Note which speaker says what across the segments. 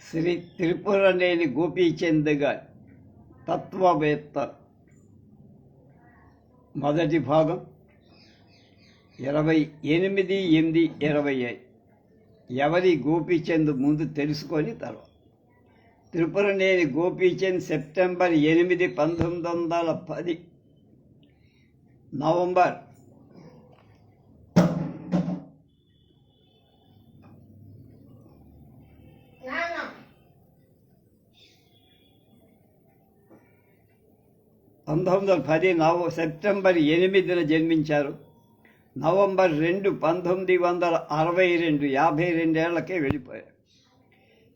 Speaker 1: శ్రీ త్రిపురనేని గోపీచంద్ గారి తత్వవేత్త మొదటి భాగం 28/8/25. ఎవరి గోపీచంద్ ముందు తెలుసుకొని తర్వాత. Tripuraneni Gopichand September 8, 1910 November 1910 September 8న జన్మించారు. నవంబర్ 2, 1962 52 ఏళ్లకే వెళ్ళిపోయారు.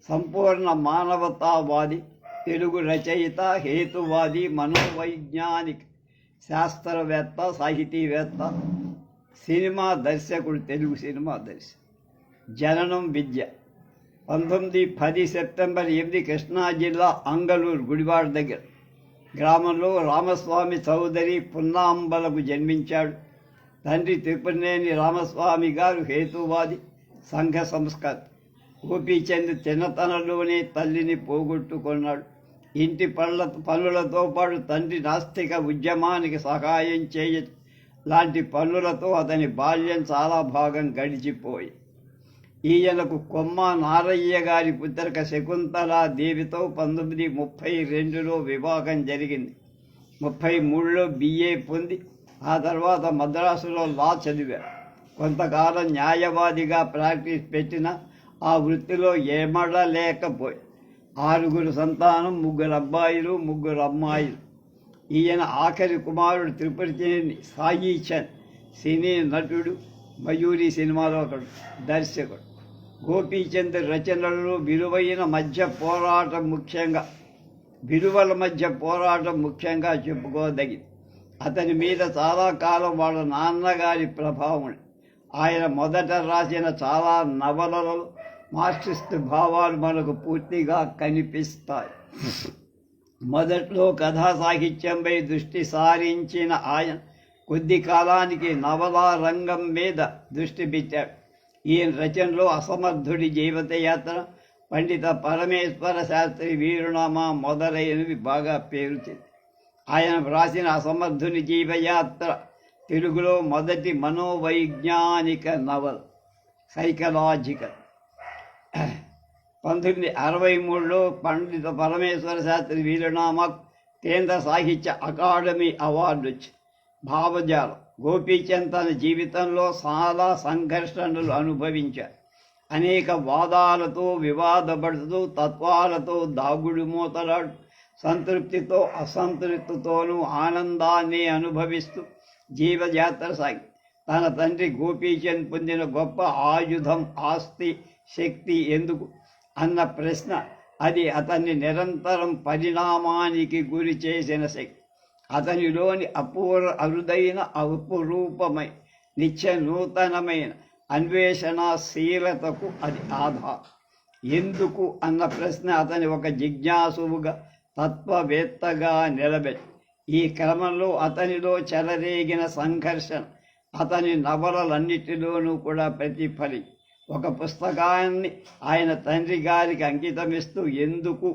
Speaker 1: సంపూర్ణ మానవతావాది, తెలుగు రచయిత, హేతువాది, మనోవైజ్ఞానిక శాస్త్రవేత్త, సాహితీవేత్త, సినిమా దర్శకుడు. తెలుగు సినిమా దర్శకుడు. జననం విద్య. 1910 సెప్టెంబర్ 8 కృష్ణా జిల్లా అంగళూరు గుడివాడ దగ్గర గ్రామంలో రామస్వామి చౌదరి పున్నాంబలకు జన్మించాడు. తండ్రి త్రిపురనేని రామస్వామి గారు హేతువాది, సంఘ సంస్కర్త. గోపీచంద్ చిన్నతనంలోనే తల్లిని పోగొట్టుకున్నాడు. ఇంటి పనులతో పాటు తండ్రి నాస్తిక ఉద్యమానికి సహాయం లాంటి పనులతో అతని బాల్యం చాలా భాగం గడిచిపోయి. ఈయనకు కొమ్మ నారయ్య గారి పుత్రిక శకుంతలా దేవితో 1932లో వివాహం జరిగింది. 33లో BA పొంది ఆ తర్వాత మద్రాసులో లా చదివారు. కొంతకాలం న్యాయవాదిగా ప్రాక్టీస్ పెట్టినా ఆ వృత్తిలో ఏమడలేకపోయి. 6 సంతానం, 3 అబ్బాయిలు, 3 అమ్మాయిలు. ఈయన ఆఖరి కుమారుడు త్రిపురనేని సాయి చంద్, సినీ నటుడు, మయూరి సినిమాలో ఒకడు, దర్శకుడు. గోపీచంద్ రచనలలో విలువల మధ్య పోరాటం ముఖ్యంగా చెప్పుకోదగింది. అతని మీద చాలా కాలం వాళ్ళ నాన్నగారి ప్రభావం. ఆయన మొదట రాసిన చాలా నవలలలో మార్క్సిస్ట్ భావాలు మనకు పూర్తిగా కనిపిస్తాయి. మొదట్లో కథా సాహిత్యంపై దృష్టి సారించిన ఆయన కొద్ది కాలానికి నవలా రంగం మీద దృష్టి పెట్టాడు. ఈయన రచనలో అసమర్థుడి జీవితయాత్ర, పండిత పరమేశ్వర శాస్త్రి వీరునామా మొదలైనవి బాగా పేరుచింది. ఆయన వ్రాసిన అసమర్థుని జీవయాత్ర తెలుగులో మొదటి మనోవైజ్ఞానిక నవల, సైకలాజికల్. 1963లో పండిత పరమేశ్వర శాస్త్రి వీరునామా కేంద్ర సాహిత్య అకాడమీ అవార్డు వచ్చింది. భావజాలం. గోపీచంద్ తన జీవితంలో చాలా సంఘర్షణలు అనుభవించారు. అనేక వాదాలతో వివాదపడుతూ, తత్వాలతో దాగుడు మూతలాడు, సంతృప్తితో అసంతృప్తితోనూ ఆనందాన్ని అనుభవిస్తూ జీవయాత్ర సాగి. తన తండ్రి గోపీచంద్ పొందిన గొప్ప ఆయుధం ఆస్తి, శక్తి ఎందుకు అన్న ప్రశ్న, అది అతన్ని నిరంతరం పరిణామానికి గురి చేసిన శక్తి. అతనిలోని అరుదైన, అపురూపమైన, నిత్య నూతనమైన అన్వేషణశీలతకు అది ఆధారం. ఎందుకు అన్న ప్రశ్న అతని ఒక జిజ్ఞాసువుగా, తత్వవేత్తగా నిలబెట్టి. ఈ క్రమంలో అతనిలో చెలరేగిన సంఘర్షణ అతని నవలలన్నిటిలోనూ కూడా ప్రతిఫలి. ఒక పుస్తకాన్ని ఆయన తండ్రి గారికి అంకితమిస్తూ ఎందుకు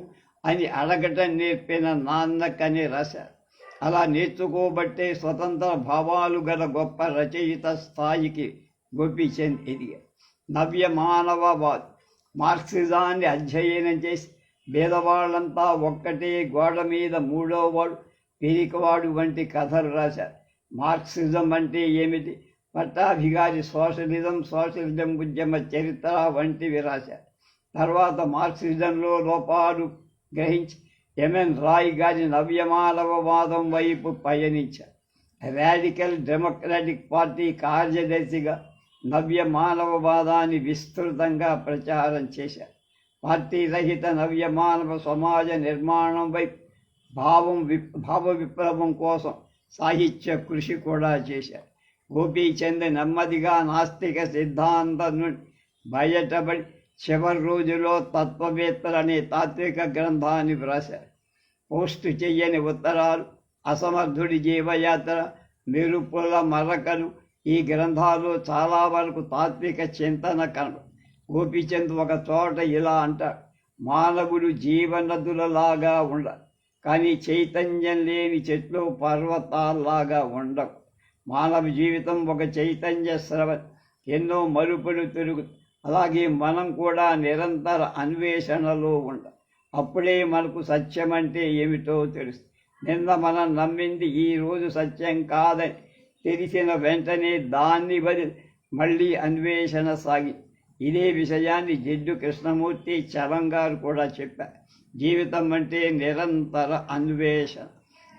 Speaker 1: అని అడగటం నేర్పిన నాన్నకని రాశారు. అలా నేర్చుకోబట్టే స్వతంత్ర భావాలు గల గొప్ప రచయిత స్థాయికి గోపీచంద్ ఎదిగారు. నవ్య మానవవాది, మార్క్సిజాన్ని అధ్యయనం చేసి భేదవాళ్ళంతా ఒక్కటే గోడ మీద మూడోవాడు, పిరికివాడు వంటి కథలు రాశారు. మార్క్సిజం అంటే ఏమిటి, పట్టాభిగారి సోషలిజం ఉద్యమ చరిత్ర వంటివి రాశారు. తర్వాత మార్క్సిజంలో లోపాలు గ్రహించి MN రాయ్ గారి నవ్యమానవవాదం వైపు పయనించారు. రాడికల్ డెమోక్రాటిక్ పార్టీ కార్యదర్శిగా నవ్య మానవవాదాన్ని విస్తృతంగా ప్రచారం చేశారు. పార్టీ రహిత నవ్య మానవ సమాజ నిర్మాణం వైపు భావ విప్లవం కోసం సాహిత్య కృషి కూడా చేశారు. గోపీచంద్ నెమ్మదిగా నాస్తిక సిద్ధాంతం నుండి బయటపడి చివరి రోజులో తత్వవేత్తలనే తాత్విక గ్రంథాన్ని వ్రాశారు. పోస్టు చెయ్యని ఉత్తరాలు, అసమర్థుడి జీవయాత్ర, మెరుపుల మరకలు ఈ గ్రంథాలు చాలా వరకు తాత్విక చింతన కనబడు. గోపీచంద్ ఒక చోట ఇలా అంటాడు, మానవుడు జీవనదులలాగా ఉండాలి, కానీ చైతన్యం లేని చెట్లు పర్వతాల్లాగా ఉండవు. మానవ జీవితం ఒక చైతన్య స్రవం, ఎన్నో మలుపులు తిరుగు. అలాగే మనం కూడా నిరంతర అన్వేషణలో ఉండాలి. అప్పుడే మనకు సత్యం అంటే ఏమిటో తెలుస్తుంది. నిన్న మనం నమ్మింది ఈరోజు సత్యం కాదని తెలిసిన వెంటనే దాన్ని బదిలి మళ్ళీ అన్వేషణ సాగి. ఇదే విషయాన్ని జిడ్డు కృష్ణమూర్తి చలం గారు కూడా చెప్పారు. జీవితం అంటే నిరంతర అన్వేషణ.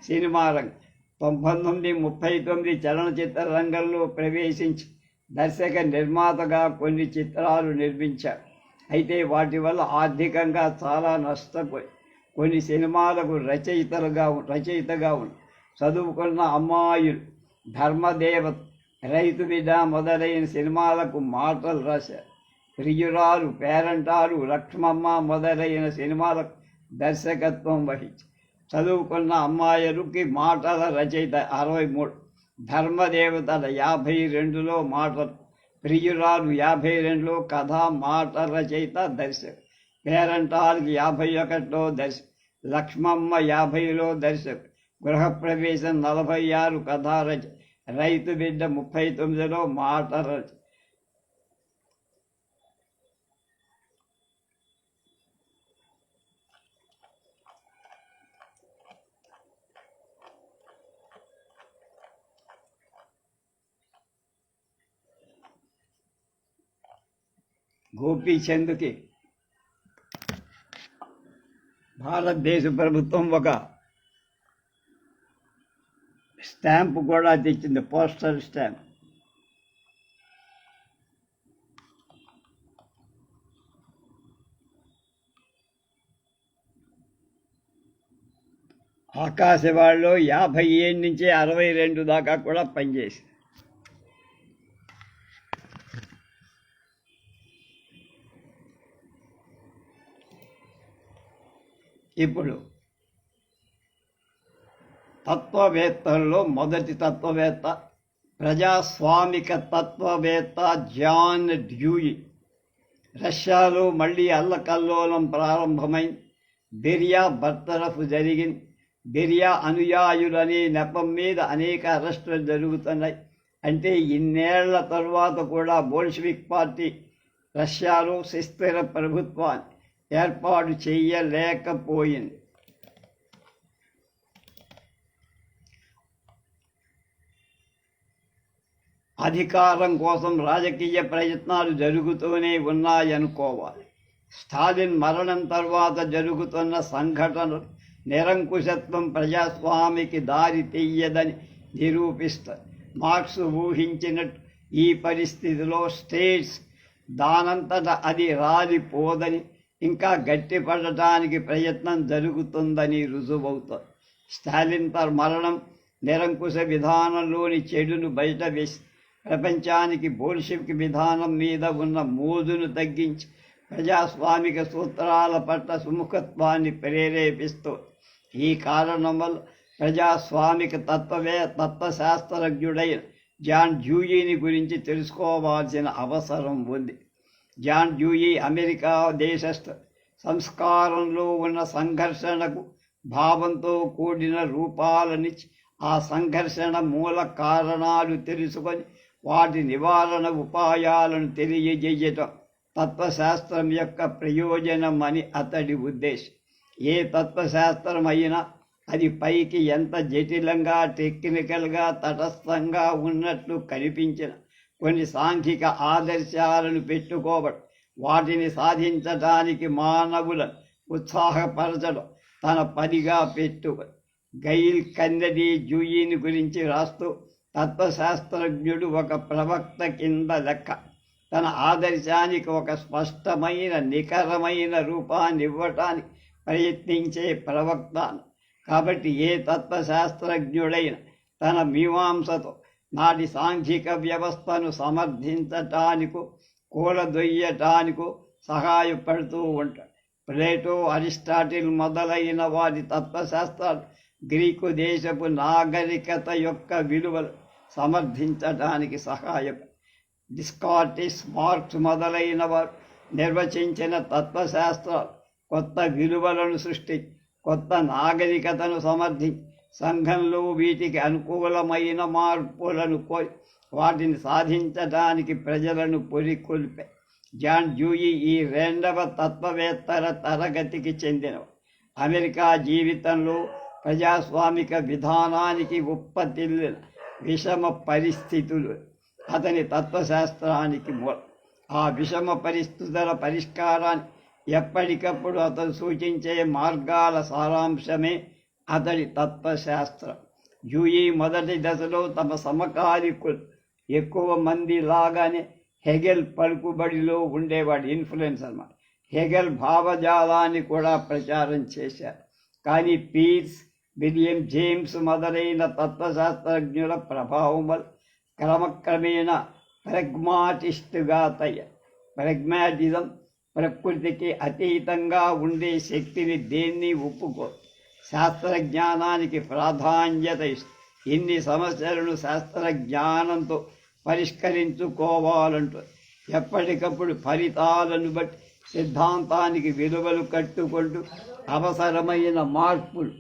Speaker 1: సినిమా రంగం 1939 చలనచిత్ర రంగంలో ప్రవేశించి దర్శక నిర్మాతగా కొన్ని చిత్రాలు నిర్మించారు. అయితే వాటి వల్ల ఆర్థికంగా చాలా నష్టపోయి కొన్ని సినిమాలకు రచయితగా ఉంది. చదువుకున్న అమ్మాయిలు, ధర్మదేవత, రైతు బిడ్డ మొదలైన సినిమాలకు మాటలు రాశారు. ప్రియురాలు, పేరంటాలు, లక్ష్మమ్మ మొదలైన సినిమాలకు దర్శకత్వం వహించారు. చదువుకున్న అమ్మాయిలకి మాటల రచయిత 63, ధర్మదేవతల 52లో మాటలు, ప్రియురాలు 52లో కథ మాట రచయిత దర్శకు, పేరంటాలకి 51లో దర్శకు, లక్ష్మమ్మ 50లో దర్శకు, గృహప్రవేశం 46 కథా రచ, రైతు బిడ్డ 39లో మాట రచ. గోపీచంద్కి భారతదేశ ప్రభుత్వం ఒక స్టాంపు కూడా తెచ్చింది, పోస్టల్ స్టాంప్. ఆకాశవాణిలో 57 నుంచి 62 దాకా కూడా పనిచేసి. ఇప్పుడు తత్వవేత్తల్లో మొదటి తత్వవేత్త, ప్రజాస్వామిక తత్వవేత్త జాన్ డ్యూయి. రష్యాలో మళ్ళీ అల్లకల్లోలం ప్రారంభమైంది. బెరియా బర్తరఫ్ జరిగింది. బెరియా అనుయాయులనే నెపం మీద అనేక అరెస్టులు జరుగుతున్నాయి. అంటే ఇన్నేళ్ల తరువాత కూడా బోల్షివిక్ పార్టీ రష్యాలో సుస్థిర ప్రభుత్వాన్ని ఏర్పాటు చేయలేకపోయింది. అధికారం కోసం రాజకీయ ప్రయత్నాలు జరుగుతూనే ఉన్నాయనుకోవాలి. స్టాలిన్ మరణం తర్వాత జరుగుతున్న సంఘటనలు నిరంకుశత్వం ప్రజాస్వామికి దారి తీయదని నిరూపిస్తారు. మార్క్స్ ఊహించినట్టు ఈ పరిస్థితిలో స్టేట్స్ దానంతట అది రాలిపోదని, ఇంకా గట్టిపడటానికి ప్రయత్నం జరుగుతుందని రుజువవుతుంది. స్టాలిన్ మరణం నిరంకుశ విధానంలోని చెడును బయటవేసి ప్రపంచానికి బోల్షివిక్ విధానం మీద ఉన్న మోజును తగ్గించి ప్రజాస్వామిక సూత్రాల పట్ల సుముఖత్వాన్ని ప్రేరేపిస్తూ, ఈ కారణం వల్ల ప్రజాస్వామిక తత్వశాస్త్రజ్ఞుడైన జాన్ డ్యూయీని గురించి తెలుసుకోవాల్సిన అవసరం ఉంది. John డ్యూయీ America దేశస్థ. సంస్కారంలో ఉన్న సంఘర్షణకు భావంతో కూడిన రూపాలనిచ్చి ఆ సంఘర్షణ మూల కారణాలు తెలుసుకొని వాటి నివారణ ఉపాయాలను తెలియజేయటం తత్వశాస్త్రం యొక్క ప్రయోజనం అని అతడి ఉద్దేశం. ఏ తత్వశాస్త్రం అయినా అది పైకి ఎంత జటిలంగా, టెక్నికల్గా, తటస్థంగా ఉన్నట్లు కనిపించిన కొన్ని సాంఘిక ఆదర్శాలను పెట్టుకోవడం, వాటిని సాధించటానికి మానవులను ఉత్సాహపరచడం తన పనిగా పెట్టుకొని. గైల్ కెన్నడీ డ్యూయీని గురించి రాస్తూ, తత్వశాస్త్రజ్ఞుడు ఒక ప్రవక్త కింద లెక్క. తన ఆదర్శానికి ఒక స్పష్టమైన, నికరమైన రూపాన్ని ఇవ్వటానికి ప్రయత్నించే ప్రవక్త. కాబట్టి ఏ తత్వశాస్త్రజ్ఞుడైన తన మీమాంసతో నాటి సాంఘిక వ్యవస్థను సమర్థించటానికో కూలదొయ్యటానికో సహాయపడుతూ ఉంటాడు. ప్లేటో, అరిస్టాటిల్ మొదలైన వారి తత్వశాస్త్రాలు గ్రీకు దేశపు నాగరికత యొక్క విలువలు సమర్థించటానికి సహాయపడు. డిస్కార్టిస్, మార్క్స్ మొదలైన వారు నిర్వచించిన తత్వశాస్త్రాలు కొత్త విలువలను సృష్టించి కొత్త నాగరికతను సమర్థించి సంఘంలో వీటికి అనుకూలమైన మార్పులను కోరి వాటిని సాధించడానికి ప్రజలను పొరికొల్పాయి. జాన్ డ్యూయి ఈ రెండవ తత్వవేత్తల తరగతికి చెందినవాడు. అమెరికా జీవితంలో ప్రజాస్వామిక విధానానికి ఉత్పత్తిల్లిన విషమ పరిస్థితులు అతని తత్వశాస్త్రానికి మూలం. ఆ విషమ పరిస్థితుల పరిష్కారాన్ని ఎప్పటికప్పుడు అతను సూచించే మార్గాల సారాంశమే అతడి తత్వశాస్త్రం. డ్యూయి మొదటి దశలో తమ సమకాలికులు ఎక్కువ మంది లాగానే హెగెల్ పలుకుబడిలో ఉండేవాడు, ఇన్ఫ్లుయెన్స్ అన్నమాట. హెగెల్ భావజాలాన్ని కూడా ప్రచారం చేశారు. కానీ పీర్స్, విలియం జేమ్స్ మొదలైన తత్వశాస్త్రజ్ఞుల ప్రభావం వల్ల క్రమక్రమేణా ప్రెగ్మాటిస్టుగా తయ్యారు. ప్రెగ్మాటిజం ప్రకృతికి అతీతంగా ఉండే శక్తిని దేన్ని ఒప్పుకో, శాస్త్రజ్ఞానానికి ప్రాధాన్యత ఇస్తుంది. ఇన్ని సమస్యలను శాస్త్రజ్ఞానంతో పరిష్కరించుకోవాలంటూ ఎప్పటికప్పుడు ఫలితాలను బట్టి సిద్ధాంతానికి విలువలు కట్టుకుంటూ అవసరమైన మార్పులు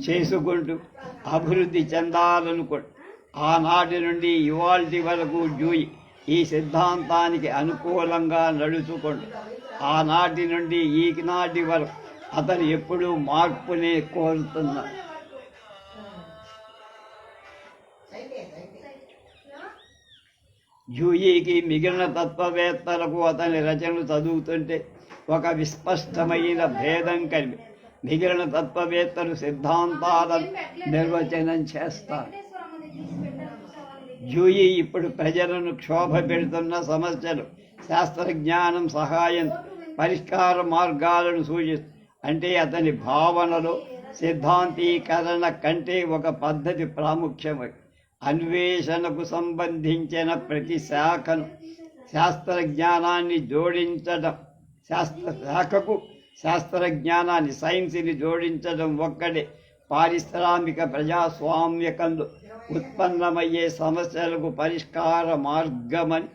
Speaker 1: చేసుకుంటూ అభివృద్ధి చెందాలనుకుంటూ ఆనాటి నుండి ఇవాల్టి వరకు డ్యూయి ఈ సిద్ధాంతానికి అనుకూలంగా నడుచుకుంటూ ఆనాటి నుండి ఈనాటి వరకు అతను ఎప్పుడూ మార్పునే కోరుతున్నాడు. డ్యూయికి మిగిలిన తత్వవేత్తలకు అతని రచనలు చదువుతుంటే ఒక విస్పష్టమైన భేదం కలిగి మిగిలిన తత్వవేత్తలు సిద్ధాంతాలను నిర్వచనం చేస్తారు. డ్యూయి ఇప్పుడు ప్రజలను క్షోభ పెడుతున్న సమస్యలు శాస్త్రజ్ఞానం సహాయం పరిష్కార మార్గాలను సూచిస్తుంది. అంటే అతని భావనలో సిద్ధాంతీకరణ కంటే ఒక పద్ధతి ప్రాముఖ్యమై అన్వేషణకు సంబంధించిన ప్రతి శాఖను శాస్త్రజ్ఞానాన్ని జోడించడం, శాఖకు శాస్త్రజ్ఞానాన్ని సైన్స్ని జోడించడం ఒక్కడే పారిశ్రామిక ప్రజాస్వామ్యకంలో ఉత్పన్నమయ్యే సమస్యలకు పరిష్కార మార్గమని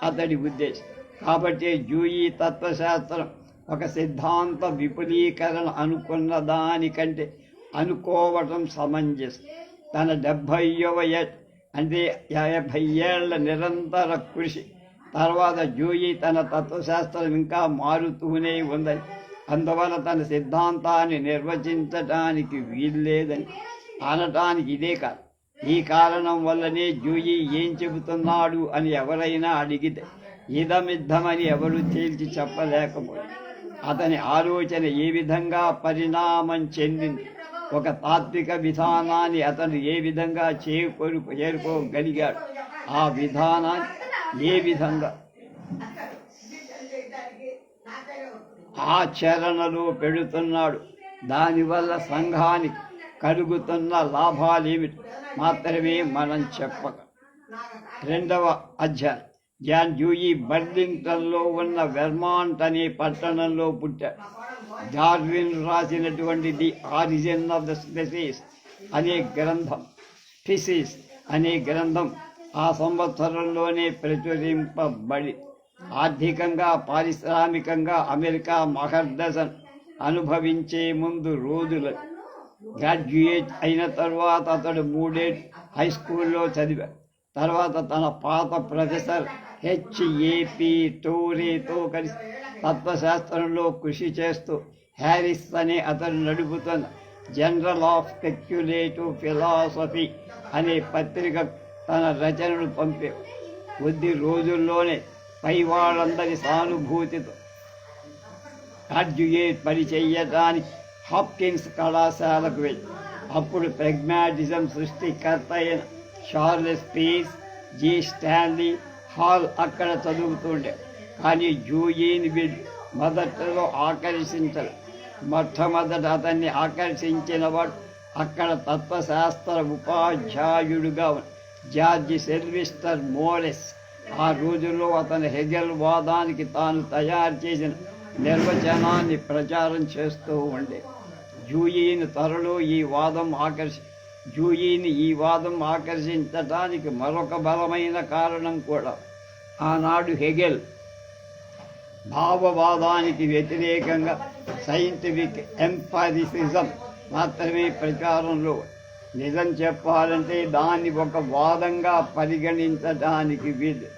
Speaker 1: అతడి ఉద్దేశం. కాబట్టి డ్యూయి తత్వశాస్త్రం ఒక సిద్ధాంత విపులీకరణ అనుకున్న దానికంటే అనుకోవటం సమంజసం. తన 70వ అంటే 50 ఏళ్ల నిరంతర కృషి తర్వాత డ్యూయి తన తత్వశాస్త్రం ఇంకా మారుతూనే ఉందని, అందువల్ల తన సిద్ధాంతాన్ని నిర్వచించటానికి వీల్లేదని అనటానికి ఇదే కాదు. ఈ కారణం వల్లనే డ్యూయి ఏం చెబుతున్నాడు అని ఎవరైనా అడిగితే ఇదమిద్దమని ఎవరు తేల్చి చెప్పలేకపోయింది. అతని ఆలోచన ఏ విధంగా పరిణామం చెందింది, ఒక తాత్విక విధానాన్ని అతను ఏ విధంగా చేరుకోగలిగాడు, ఆ విధానాన్ని ఏ విధంగా ఆచరణలో పెడుతున్నాడు, దానివల్ల సంఘానికి కలుగుతున్న లాభాలేమిటి మాత్రమే మనం చెప్పక. 2వ అధ్యాయం. జాన్ డ్యూయి బర్లింగ్టన్లో ఉన్న వెర్మాంట్ అనే పట్టణంలో పుట్టాడు. డార్విన్ రాసినటువంటి the origin of the species అనే గ్రంథం ఆ సంవత్సరంలోనే ప్రచురింపబడి ఆర్థికంగా పారిశ్రామికంగా అమెరికా మహర్దశను అనుభవించే ముందు రోజులు. గ్రాడ్యుయేట్ అయిన తర్వాత అతడు 3 ఏళ్ళు హై స్కూల్లో చదివాడు. తర్వాత తన పాత ప్రొఫెసర్ హెచ్ఏపి టోరేతో కలిసి తత్వశాస్త్రంలో కృషి చేస్తూ హ్యారిస్ అనే అతను నడుపుతున్న జనరల్ ఆఫ్ స్పెక్యులేటివ్ ఫిలాసఫీ అనే పత్రిక తన రచనలు పంపే కొద్ది రోజుల్లోనే పై వాళ్ళందరి సానుభూతితో గ్రాడ్యుయేట్ పని చెయ్యడానికి హాప్కిన్స్ కళాశాలకు వెళ్ళి అప్పుడు ప్రెగ్మాటిజం సృష్టికర్త అయిన Charles Peirce, G Stanley Hall అక్కడ చదువుతుండే. కానీ డ్యూయిని వీళ్ళు మొదట్లో ఆకర్షించరు. మొట్టమొదట అతన్ని ఆకర్షించిన వాడు అక్కడ తత్వశాస్త్ర ఉపాధ్యాయుడుగా జార్జి సిల్వెస్టర్ మోరెస్. ఆ రోజుల్లో అతని హెగెల్ వాదానికి తాను తయారు చేసిన నిర్వచనాన్ని ప్రచారం చేస్తూ ఉండే. డ్యూయిని త్వరలో ఈ వాదం ఆకర్షించటానికి మరొక బలమైన కారణం కూడా. ఆనాడు హెగెల్ భావవాదానికి వ్యతిరేకంగా సైంటిఫిక్ ఎంపాథిసిజం మాత్రమే ప్రచారంలో. నిజం చెప్పాలంటే దాన్ని ఒక వాదంగా పరిగణించడానికి వీలు.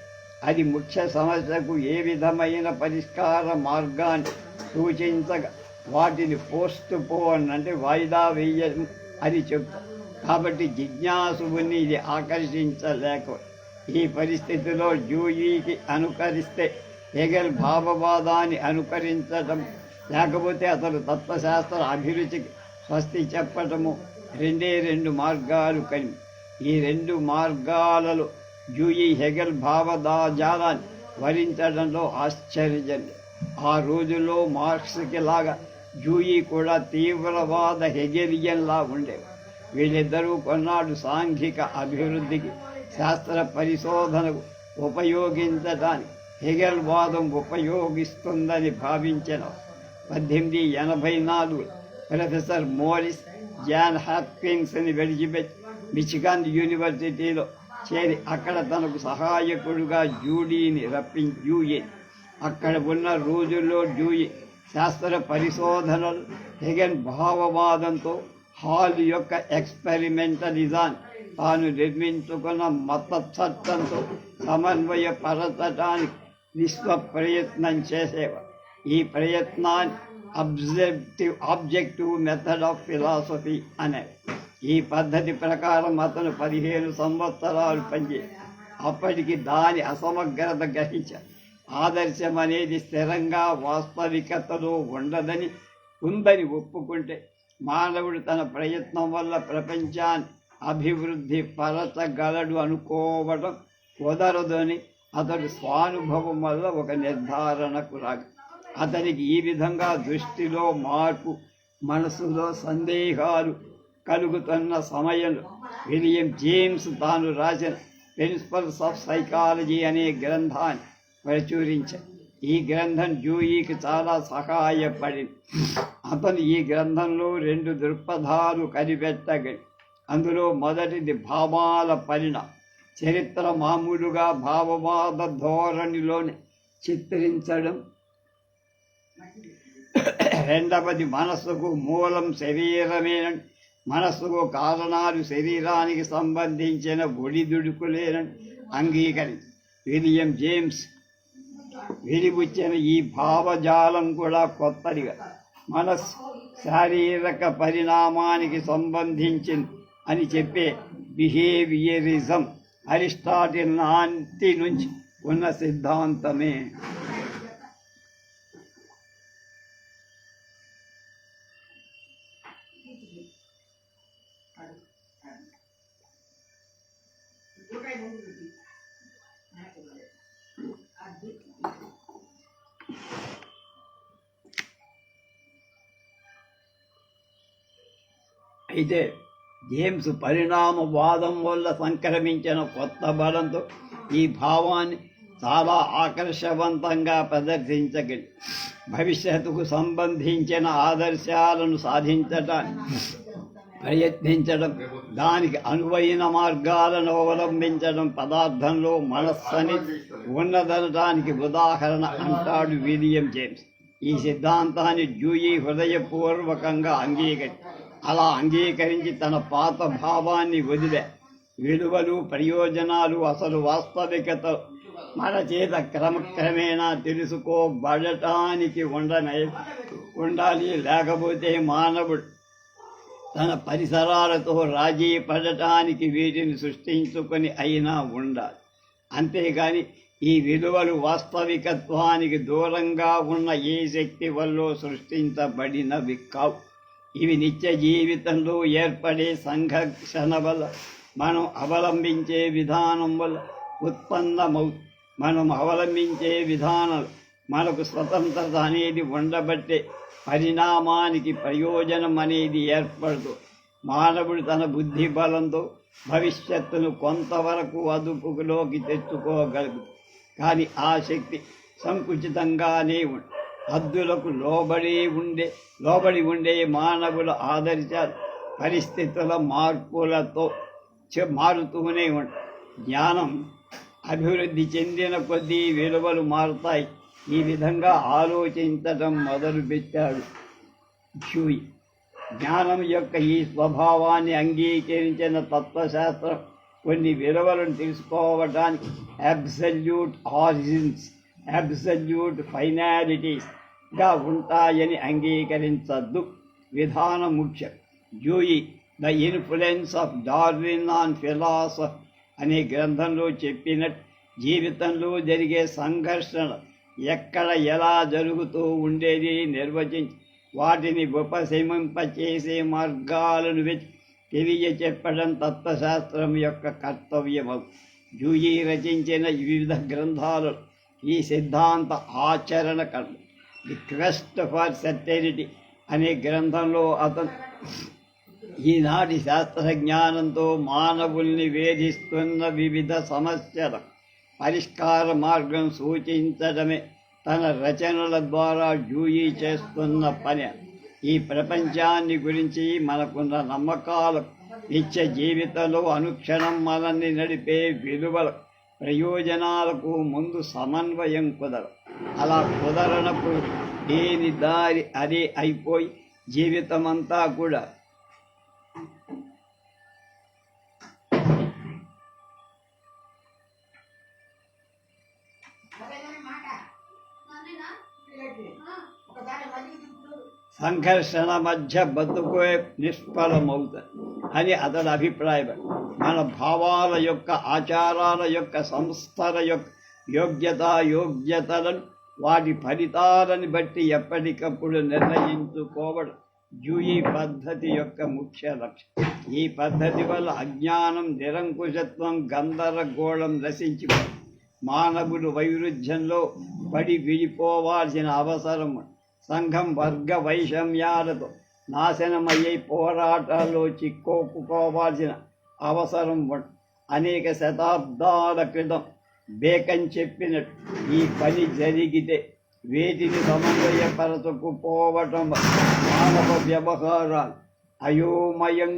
Speaker 1: అది ముఖ్య సమస్యకు ఏ విధమైన పరిష్కార మార్గాన్ని సూచించగా వాటిని పోస్ట్ పోన్ అంటే వాయిదా వేయడం అని చెప్తారు. కాబట్టి జిజ్ఞాసుని ఇది ఆకర్షించలేక ఈ పరిస్థితిలో జూయీకి అనుకరిస్తే హెగెల్ భావవాదాన్ని అనుకరించటం, లేకపోతే అతను తత్వశాస్త్ర అభిరుచికి స్వస్తి చెప్పటము రెండు మార్గాలు కలిగి. ఈ రెండు మార్గాలలో జూయీ హెగెల్ భావజాలాన్ని వరించడంలో ఆశ్చర్యం. ఆ రోజుల్లో మార్క్స్కి లాగా జూయీ కూడా తీవ్రవాద హెగెలియన్లా ఉండేవి. వీళ్ళిద్దరూ కొన్నాడు సాంఘిక అభివృద్ధికి శాస్త్ర పరిశోధనకు ఉపయోగించటానికి హెగెల్ వాదం ఉపయోగిస్తుందని భావించిన 1884 ప్రొఫెసర్ మోరిస్ జాన్ హాప్కిన్స్ని విడిచిపెట్టి మిచిగాన్ యూనివర్సిటీలో చేరి అక్కడ తనకు సహాయకుడుగా జూయీ అక్కడ ఉన్న రోజుల్లో జూయీ శాస్త్ర పరిశోధనలు హెగెల్ భావవాదంతో హాల్ యొక్క ఎక్స్పెరిమెంటలిజాన్ని తాను నిర్మించుకున్న మత చట్టంతో సమన్వయపరచడానికి విశ్వ ప్రయత్నం చేసేవారు. ఈ ప్రయత్నాన్ని ఆబ్జెక్టివ్ మెథడ్ ఆఫ్ ఫిలాసఫీ అనేవి. ఈ పద్ధతి ప్రకారం అతను 15 సంవత్సరాలు పనిచేసి అప్పటికి దాని అసమగ్రత గ్రహించారు. ఆదర్శం అనేది స్థిరంగా వాస్తవికతలో ఉందని ఒప్పుకుంటే మానవుడు తన ప్రయత్నం వల్ల ప్రపంచాన్ని అభివృద్ధి పరచగలడు అనుకోవడం కుదరదని అతడు స్వానుభవం వల్ల ఒక నిర్ధారణకు రాగా అతనికి ఈ విధంగా దృష్టిలో మార్పు, మనసులో సందేహాలు కలుగుతున్న సమయంలో విలియం జేమ్స్ తాను రాసిన ప్రిన్సిపల్స్ ఆఫ్ సైకాలజీ అనే గ్రంథాన్ని ప్రచురించారు. ఈ గ్రంథం జూయీకి చాలా సహాయపడింది. అతను ఈ గ్రంథంలో 2 దృక్పథాలు కనిపెట్టగలి. అందులో మొదటిది భావాల పరిణామం. చరిత్ర మామూలుగా భావవాద ధోరణిలోనే చిత్రించడం. రెండవది మనస్సుకు మూలం శరీరమేనని, మనస్సుకు కారణాలు శరీరానికి సంబంధించిన ఒడిదుడుకులేనని అంగీకరించి విలియం జేమ్స్ వెలిబుచ్చిన ఈ భావజాలం కూడా కొత్తదిగా మనస్సు శారీరక పరిణామానికి సంబంధించింది అని చెప్పే బిహేవియరిజం అరిస్టాటిల్ నాటి నుంచి ఉన్న సిద్ధాంతమే. అయితే జేమ్స్ పరిణామవాదం వల్ల సంక్రమించిన కొత్త బలంతో ఈ భావాన్ని చాలా ఆకర్షవంతంగా ప్రదర్శించగలి. భవిష్యత్తుకు సంబంధించిన ఆదర్శాలను సాధించడానికి ప్రయత్నించడం, దానికి అనువైన మార్గాలను అవలంబించడం పదార్థంలో మనస్సని ఉన్నదనడానికి ఉదాహరణ అంటాడు విలియం జేమ్స్. ఈ సిద్ధాంతాన్ని జూయీ హృదయపూర్వకంగా అలా అంగీకరించి తన పాత భావాన్ని వదిలే. విలువలు, ప్రయోజనాలు అసలు వాస్తవికత మన చేత క్రమక్రమేణా తెలుసుకోబడటానికి ఉండాలి. లేకపోతే మానవుడు తన పరిసరాలతో రాజీ పడటానికి వీటిని సృష్టించుకొని అయినా ఉండాలి. అంతేగాని ఈ విలువలు వాస్తవికత్వానికి దూరంగా ఉన్న ఏ శక్తి వల్ల సృష్టించబడినవి కావు. ఇవి నిత్య జీవితంలో ఏర్పడే సంఘర్షణ వల్ల మనం అవలంబించే విధానం వల్ల మనం అవలంబించే విధానం మనకు స్వతంత్రత అనేది ఉండబట్టే పరిణామానికి ప్రయోజనం అనేది ఏర్పడదు. మానవుడు తన బుద్ధి బలంతో భవిష్యత్తును కొంతవరకు అదుపులోకి తెచ్చుకోగలదు. కానీ ఆ శక్తి సంకుచితంగానే హద్దులకు లోబడి ఉండే మానవుల ఆదర్శాలు పరిస్థితుల మార్పులతో మారుతూనే ఉంటాయి. జ్ఞానం అభివృద్ధి చెందిన కొద్దీ విలువలు మారుతాయి. ఈ విధంగా ఆలోచించటం మొదలుపెట్టాడు డ్యూయి. జ్ఞానం యొక్క ఈ స్వభావాన్ని అంగీకరించిన తత్వశాస్త్రం కొన్ని విలువలను తెలుసుకోవడానికి అబ్సల్యూట్ ఆరిజిన్స్, అబ్సల్యూట్ ఫైనాలిటీస్గా ఉంటాయని అంగీకరించద్దు. విధానం ముఖ్యం. Dewey the influence of Darwin on philosophy అనే గ్రంథంలో చెప్పినట్టు జీవితంలో జరిగే సంఘర్షణ ఎక్కడ ఎలా జరుగుతూ ఉండేది నిర్వచించి వాటిని ఉపశమింపచేసే మార్గాలను తెలియచెప్పడం తత్వశాస్త్రం యొక్క కర్తవ్యము. డ్యూయి రచించిన వివిధ గ్రంథాలు ఈ సిద్ధాంత ఆచరణ కర్మ. ది క్వెస్ట్ ఫర్ సర్టెనిటీ అనే గ్రంథంలో అతను ఈనాటి శాస్త్రజ్ఞానంతో మానవుల్ని వేధిస్తున్న వివిధ సమస్యల పరిష్కార మార్గం సూచించడమే తన రచనల ద్వారా డ్యూయి చేస్తున్న పని. ఈ ప్రపంచాన్ని గురించి మనకున్న నమ్మకాలు నిత్య జీవితంలో అనుక్షణం మనల్ని నడిపే విలువల ప్రయోజనాలకు ముందు సమన్వయం కుదరదు. అలా కుదరనప్పుడు దేని దారి అదే అయిపోయి జీవితమంతా కూడా సంఘర్షణ మధ్య బతుకే నిష్ఫలమవుతుంది అని అతని అభిప్రాయం. మన భావాల యొక్క, ఆచారాల యొక్క, సంస్థల యొక్క యోగ్యతలను వాటి ఫలితాలను బట్టి ఎప్పటికప్పుడు నిర్ణయించుకోవడం డ్యూయి పద్ధతి యొక్క ముఖ్య లక్ష్యం. ఈ పద్ధతి వల్ల అజ్ఞానం, నిరంకుశత్వం, గందరగోళం నశించిపోతుంది. మానవుడు వైరుధ్యంలో పడి విడిపోవాల్సిన అవసరం, సంఘం వర్గ వైషమ్యాలతో నాశనమయ్యే పోరాటాల్లో చిక్కుకోవాల్సిన అవసరం. అనేక శతాబ్దాల క్రితం బేకన్ చెప్పినట్టు ఈ పని జరిగితే వేటిని సమన్వయపరచకపోవటం మానవ వ్యవహారాలు అయోమయం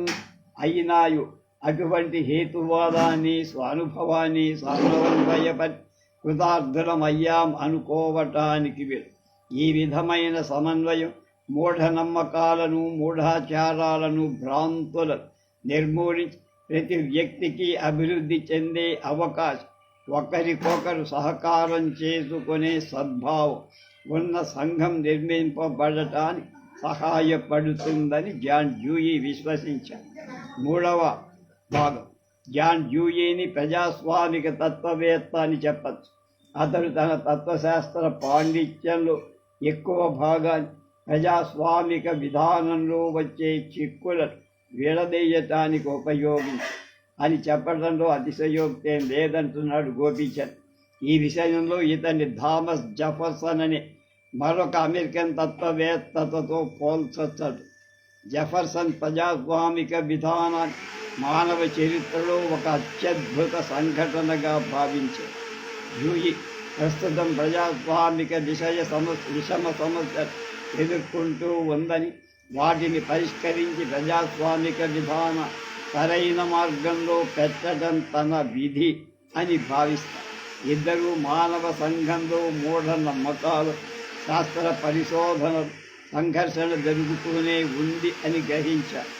Speaker 1: అయినాయో అటువంటి హేతువాదాన్ని, స్వానుభవాన్ని సమన్వయపరి కృతార్థులమయ్యాం అనుకోవటానికి వీలు. ఈ విధమైన సమన్వయం మూఢనమ్మకాలను, మూఢాచారాలను, భ్రాంతులను నిర్మూలించి ప్రతి వ్యక్తికి అభివృద్ధి చెందే అవకాశం, ఒకరికొకరు సహకారం చేసుకునే సద్భావం ఉన్న సంఘం నిర్మింపబడటానికి సహాయపడుతుందని జాన్ డ్యూయి విశ్వసించారు. మూడవ భాగం. జాన్ డ్యూయిని ప్రజాస్వామిక తత్వవేత్త అని చెప్పచ్చు. అతడు తన తత్వశాస్త్ర పాండిత్యంలో ఎక్కువ భాగాన్ని ప్రజాస్వామిక విధానంలో వచ్చే చిక్కులను విడదీయటానికి ఉపయోగించారు అని చెప్పడంలో అతిశయోక్తేం లేదంటున్నాడు గోపీచంద్. ఈ విషయంలో ఇతన్ని థామస్ జెఫర్సన్ అనే మరొక అమెరికన్ తత్వవేత్తతో పోల్చడు. జెఫర్సన్ ప్రజాస్వామిక విధానాన్ని మానవ చరిత్రలో ఒక అత్యద్భుత సంఘటనగా భావించారు. డ్యూయి ప్రస్తుతం ప్రజాస్వామిక విషమ సమస్య ఎదుర్కొంటూ ఉందని, వాటిని పరిష్కరించి ప్రజాస్వామిక విధాన సరైన మార్గంలో పెట్టడం తన విధి అని భావిస్తారు. ఇద్దరు మానవ సంఘంలో మూఢ నమ్మకాలు, శాస్త్ర పరిశోధన, సంఘర్షణ జరుగుతూనే ఉంది అని గ్రహించారు.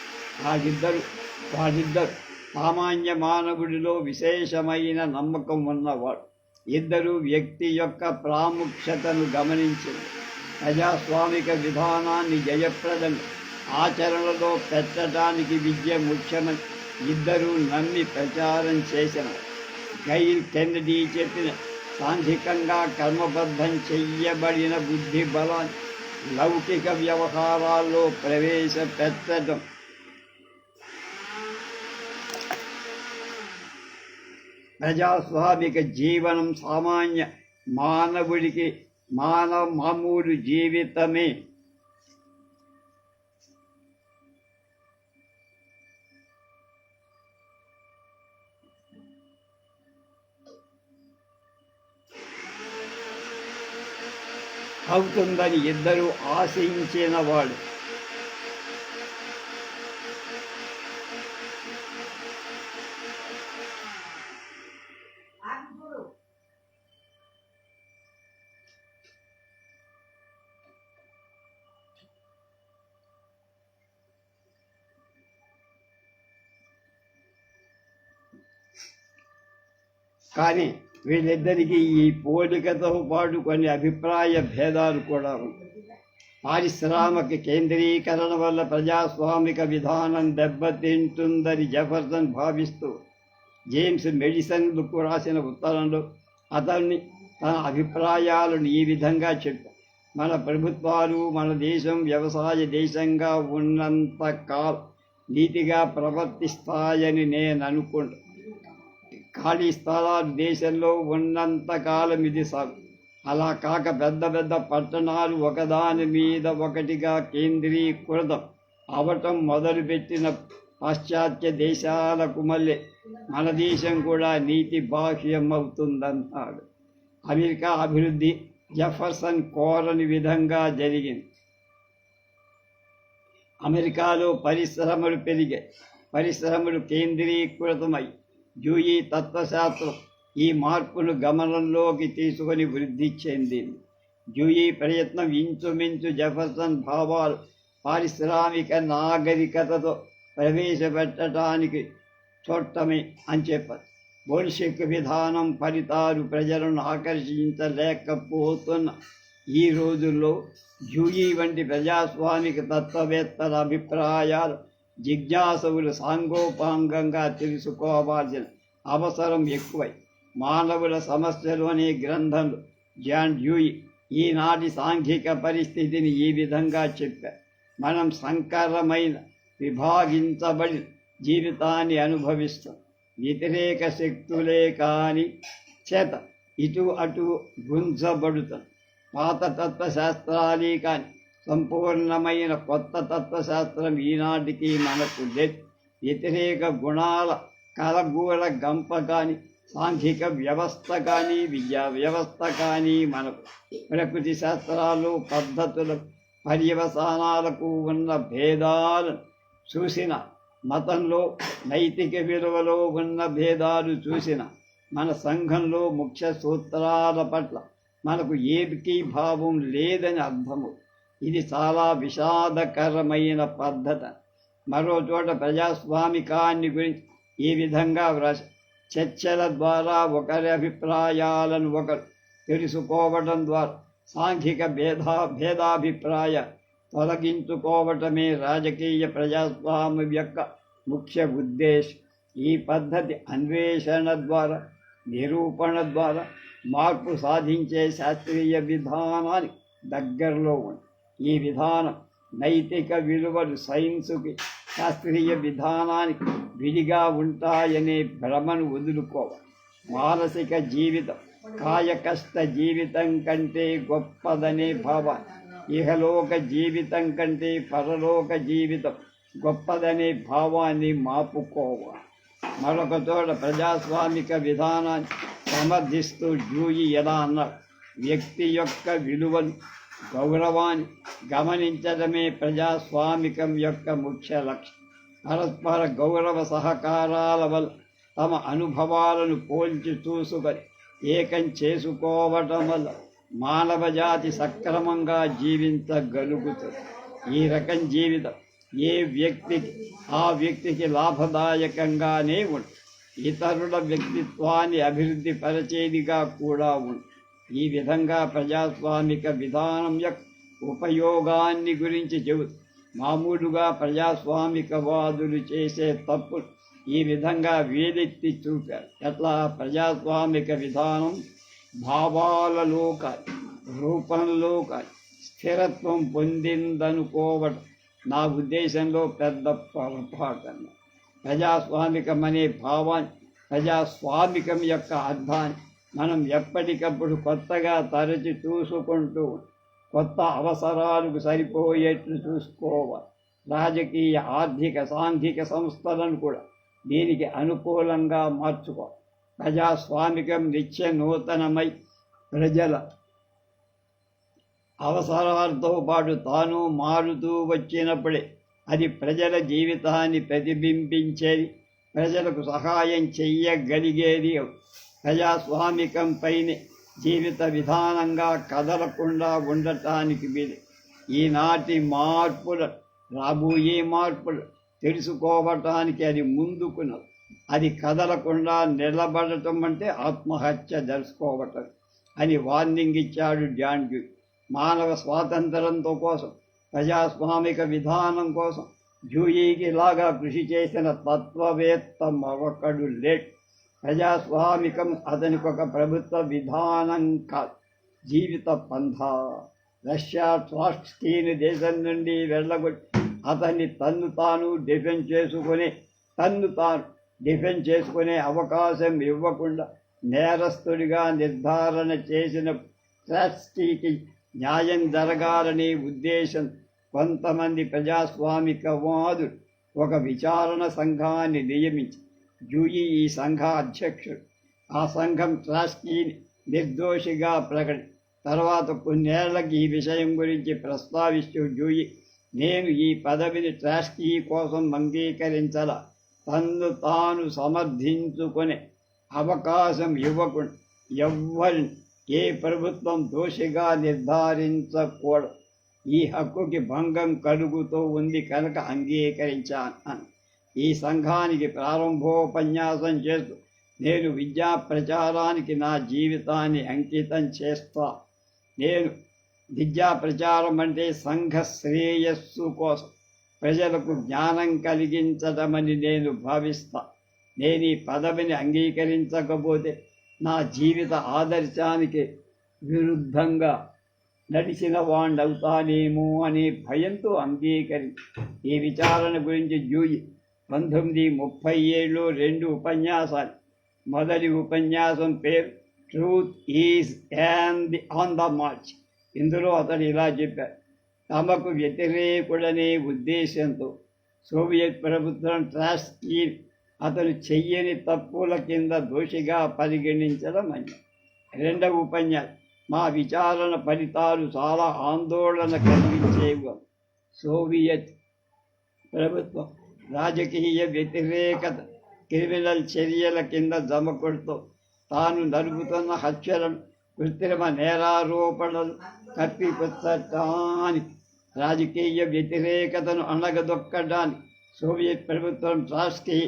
Speaker 1: వారిద్దరు సామాన్య మానవుడిలో విశేషమైన నమ్మకం ఉన్నవాడు. ఇద్దరు వ్యక్తి యొక్క ప్రాముఖ్యతను గమనించింది. ప్రజాస్వామిక విధానాన్ని జయప్రదంగా ఆచరణలో పెట్టడానికి విద్య ముఖ్యమని ఇద్దరూ నమ్మి ప్రచారం చేసిన గైల్ కెన్నడీ చెప్పిన సాంఘికంగా కర్మబద్ధం చెయ్యబడిన బుద్ధి బలాన్ని లౌకిక వ్యవహారాల్లో ప్రవేశపెట్టడం ప్రజాస్వామిక జీవనం సామాన్య మానవుడికి మామూలు జీవితమే. అవుతుందని ఇద్దరు ఆశించినవాడు. కానీ వీళ్ళిద్దరికీ ఈ పోలికతో పాటు కొన్ని అభిప్రాయ భేదాలు కూడా ఉన్నాయి. పారిశ్రామిక కేంద్రీకరణ వల్ల ప్రజాస్వామిక విధానం దెబ్బతింటుందని జెఫర్సన్ భావిస్తూ జేమ్స్ మెడిసన్కు రాసిన ఉత్తరంలో అతన్ని తన అభిప్రాయాలను ఈ విధంగా చెప్పారు. మన ప్రభుత్వాలు మన దేశం వ్యవసాయ దేశంగా ఉన్నంత కాలం నీతిగా ప్రవర్తిస్తాయని నేను అనుకుంటా. ఖాళీ స్థలాలు దేశంలో ఉన్నంత కాలం ఇది సాగు. అలా కాక పెద్ద పెద్ద పట్టణాలు ఒకదాని మీద ఒకటిగా కేంద్రీకృతం అవటం మొదలుపెట్టిన పాశ్చాత్య దేశాలకు మళ్ళీ మన దేశం కూడా నీతి బాహ్యం అవుతుందన్నాడు. అమెరికా అభివృద్ధి జెఫర్సన్ కోరని విధంగా జరిగింది. అమెరికాలో పరిశ్రమలు పెరిగాయి, పరిశ్రమలు కేంద్రీకృతమై జూయి తత్వశాస్త్రం ఈ మార్పును గమనంలోకి తీసుకొని వృద్ధి చెందింది. జూయి ప్రయత్నం ఇంచుమించు జెఫర్సన్ భావాలు పారిశ్రామిక నాగరికతతో ప్రవేశపెట్టడానికి చూడటమే అని చెప్పారు. బోల్షిక్ విధానం ఫలితాలు ప్రజలను ఆకర్షించలేకపోతున్న ఈ రోజుల్లో జూయి వంటి ప్రజాస్వామిక తత్వవేత్తల అభిప్రాయాలు జిజ్ఞాసులు సాంగోపాంగంగా తెలుసుకోవాల్సిన అవసరం ఎక్కువై మానవుల సమస్యలు అనే గ్రంథంలో జాన్ డ్యూయి ఈనాటి సాంఘిక పరిస్థితిని ఈ విధంగా చెప్పారు. మనం సంకరమైన విభాగించబడి జీవితాన్ని అనుభవిస్తాం. వ్యతిరేక శక్తులే కాని చేత ఇటు అటు గుంజబడుతాం. పాత తత్వశాస్త్రాలే కానీ సంపూర్ణమైన కొత్త తత్వశాస్త్రం ఈనాటికి మనకు లేదు. వ్యతిరేక గుణాల కలగూర గంప కానీ సాంఘిక వ్యవస్థ కానీ విద్యా వ్యవస్థ కానీ మనకు ప్రకృతి శాస్త్రాలు పద్ధతులకు పర్యవసానాలకు ఉన్న భేదాలను చూసిన, మతంలో నైతిక విలువలో ఉన్న భేదాలు చూసిన, మన సంఘంలో ముఖ్య సూత్రాల పట్ల మనకు ఏకీభావం లేదని అర్థము. ఇది చాలా విషాదకరమైన పద్ధతి. మరో చోట ప్రజాస్వామికాన్ని గురించి ఈ విధంగా వ్రాసి, చర్చల ద్వారా ఒకరి అభిప్రాయాలను ఒకరు తెలుసుకోవడం ద్వారా సాంఘిక భేదాభిప్రాయ తొలగించుకోవటమే రాజకీయ ప్రజాస్వామ్యం యొక్క ముఖ్య ఉద్దేశం. ఈ పద్ధతి అన్వేషణ ద్వారా, నిరూపణ ద్వారా మార్పు సాధించే శాస్త్రీయ విధానానికి దగ్గరలో ఉంది. ఈ విధానం నైతిక విలువలు సైన్సుకి, శాస్త్రీయ విధానానికి విడిగా ఉంటాయనే భ్రమను వదులుకోవాలి. మానసిక జీవితం కాయకష్ట జీవితం కంటే గొప్పదనే భావాన్ని, ఇహలోక జీవితం కంటే పరలోక జీవితం గొప్పదనే భావాన్ని మాపుకోవాలి. మరొక చోట ప్రజాస్వామిక విధానాన్ని సమర్థిస్తూ జూయి ఎలా అన్నారు, వ్యక్తి యొక్క విలువలు, గౌరవాన్ని గమనించడమే ప్రజాస్వామికం యొక్క ముఖ్య లక్ష్యం. పరస్పర గౌరవ సహకారాల వల్ల తమ అనుభవాలను పోల్చి చూసుకొని ఏకం చేసుకోవటం వల్ల మానవ జాతి సక్రమంగా జీవించగలుగుతుంది. ఈ రకం జీవితం ఏ వ్యక్తికి ఆ వ్యక్తికి లాభదాయకంగానే ఉంటుంది. ఇతరుల వ్యక్తిత్వాన్ని అభివృద్ధి పరిచేదిగా కూడా ఉంది. ఈ విధంగా ప్రజాస్వామిక విధానం యొక్క ఉపయోగాన్ని గురించి చెబుతూ మామూలుగా ప్రజాస్వామికవాదులు చేసే తప్పులు ఈ విధంగా వేలెత్తి చూపారు. ఎట్లా? ప్రజాస్వామిక విధానం భావాలలో కాదు, రూపంలో కాదు స్థిరత్వం పొందిందనుకోవడం నా ఉద్దేశంలో పెద్ద పొరపాటు. ప్రజాస్వామికం అనే భావాన్ని, ప్రజాస్వామికం యొక్క అర్థాన్ని మనం ఎప్పటికప్పుడు కొత్తగా తరచి చూసుకుంటూ కొత్త అవసరాలకు సరిపోయేట్లు చూసుకోవాలి. రాజకీయ, ఆర్థిక, సాంఘిక సంస్థలను కూడా దీనికి అనుకూలంగా మార్చుకోవాలి. ప్రజాస్వామికం నిత్య నూతనమై ప్రజల అవసరాలతో పాటు తాను మారుతూ వచ్చినప్పుడే అది ప్రజల జీవితాన్ని ప్రతిబింబించేది, ప్రజలకు సహాయం చెయ్యగలిగేది. ప్రజాస్వామికం పైనే జీవిత విధానంగా కదలకుండా ఉండటానికి వీలు. ఈనాటి మార్పులు, రాబోయే మార్పులు తెలుసుకోవటానికి అది ముందుకున్నది. అది కదలకుండా నిలబడటం అంటే ఆత్మహత్య జరుపుకోవటం అని వార్నింగ్ ఇచ్చాడు జాన్ డ్యూయీ. మానవ స్వాతంత్రంతో కోసం, ప్రజాస్వామిక విధానం కోసం డ్యూయీకి లాగా కృషి చేసిన తత్వవేత్త మరొకడు లేడు. ప్రజాస్వామికం అతనికి ఒక ప్రభుత్వ విధానం కాదు, జీవిత పంథ. రష్యా ట్రాట్స్కీని దేశం నుండి వెళ్ళగొట్టి అతన్ని తన్ను తాను డిఫెండ్ చేసుకునే అవకాశం ఇవ్వకుండా నేరస్తుడిగా నిర్ధారణ చేసిన ట్రాట్స్కీకి న్యాయం జరగాలనే ఉద్దేశం కొంతమంది ప్రజాస్వామికవాదులు ఒక విచారణ సంఘాన్ని నియమించి డ్యూయీ ఈ సంఘ అధ్యక్షుడు. ఆ సంఘం ట్రాట్స్కీని నిర్దోషిగా ప్రకటి తర్వాత కొన్నేళ్లకి ఈ విషయం గురించి ప్రస్తావిస్తూ డ్యూయీ, నేను ఈ పదవిని ట్రాట్స్కీ కోసం అంగీకరించాల, తన్ను తాను సమర్థించుకునే అవకాశం ఇవ్వకుండా ఎవ్వరిని ఏ ప్రభుత్వం దోషిగా నిర్ధారించకూడదు. ఈ హక్కుకి భంగం కలుగుతూ ఉంది కనుక అంగీకరించాను. ఈ సంఘానికి ప్రారంభోపన్యాసం చేస్తూ నేను విద్యా ప్రచారానికి నా జీవితాన్ని అంకితం చేస్తా. నేను విద్యా ప్రచారం అంటే సంఘ శ్రేయస్సు కోసం ప్రజలకు జ్ఞానం కలిగించడమని నేను భావిస్తా. నేను ఈ పదవిని అంగీకరించకపోతే నా జీవిత ఆదర్శానికి విరుద్ధంగా నడిచిన వాణ్ణవుతానేమో అనే భయంతో అంగీకరించి ఈ విచారణ గురించి డ్యూయీ 1937లో 2 ఉపన్యాసాలు. మొదటి ఉపన్యాసం పేరు truth is on the March. ఇందులో అతడు ఇలా చెప్పారు, తమకు వ్యతిరేకుడనే ఉద్దేశంతో సోవియట్ ప్రభుత్వం ట్రాట్స్కీ అతను చెయ్యని తప్పుల కింద దోషిగా పరిగణించడం అని. రెండవ ఉపన్యాసం, మా విచారణ ఫలితాలు చాలా ఆందోళన కలిగించేవి. సోవియట్ ప్రభుత్వం రాజకీయ వ్యతిరేకత క్రిమినల్ చర్యల కింద జమకొడుతూ తాను నడుపుతున్న హత్యలను, కృత్రిమ నేరారోపణలు కప్పిపుచ్చటానికి, రాజకీయ వ్యతిరేకతను అణగదొక్కడానికి సోవియట్ ప్రభుత్వం ట్రాట్స్కీ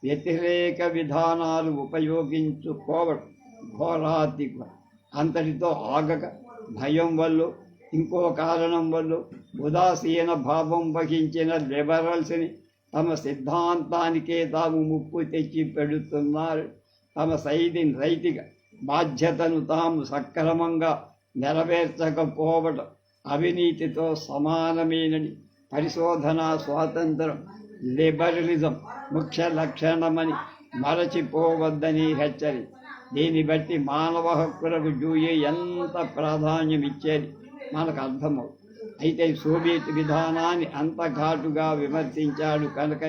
Speaker 1: వ్యతిరేక విధానాలు ఉపయోగించుకోవడం ఘోరాతిఘోరం. అంతటితో ఆగక భయం వల్ల, ఇంకో కారణం వల్ల ఉదాసీన భావం వహించిన లిబరల్స్ని తమ సిద్ధాంతానికే తాము ముప్పు తెచ్చి పెడుతున్నారు. తమ నైతిక బాధ్యతను తాము సక్రమంగా నెరవేర్చకపోవడం అవినీతితో సమానమేనని పరిశోధనా స్వాతంత్రం, లిబరలిజం ముఖ్య లక్షణమని మరచిపోవద్దని హెచ్చరి. దీన్ని బట్టి మానవ హక్కులకు డ్యూయీ ఎంత ప్రాధాన్యం ఇచ్చేది మనకు అర్థమవుతుంది. అయితే సోవియట్ విధానాన్ని అంత ఘాటుగా విమర్శించాడు కనుక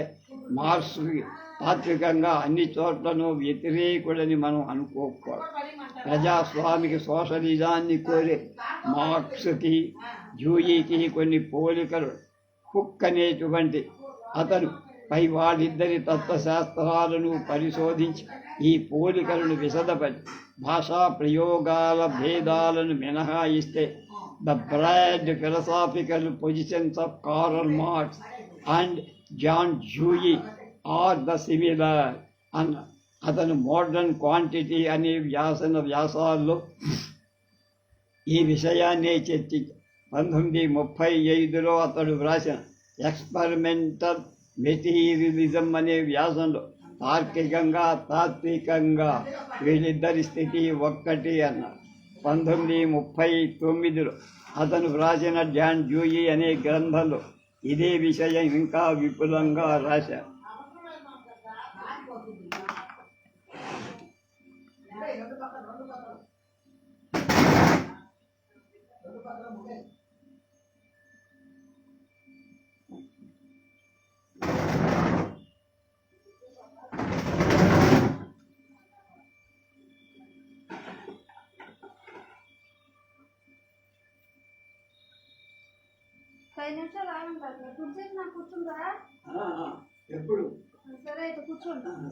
Speaker 1: మార్క్స్కి తాత్వికంగా అన్ని చోట్లను వ్యతిరేకుడని మనం అనుకోకూడదు. ప్రజాస్వామిక సోషలిజాన్ని కోరే మార్క్స్కి డ్యూయీకి కొన్ని పోలికలు. హుక్ అనేటువంటి అతను పై వాళ్ళిద్దరి తత్వశాస్త్రాలను పరిశోధించి ఈ పోలికలను విశదపరిచి భాషా ప్రయోగాల భేదాలను మినహాయిస్తే the broad philosophical positions of Karl Marx and John Dewey are the similar అన్న. అతను మోడర్న్ క్వాంటిటీ అనే వ్యాసాల్లో ఈ విషయాన్నే చర్చించి 1935లో అతడు వ్రాసిన ఎక్స్పెరిమెంటల్ మెటీరియలిజం అనే వ్యాసంలో తార్కికంగా తాత్వికంగా వీళ్ళిద్దరి స్థితి ఒక్కటి అన్నారు. 1939లో అతను వ్రాసిన జాన్ డ్యూయీ అనే గ్రంథంలో ఇదే విషయం ఇంకా విపులంగా రాశారు. ఎప్పుడు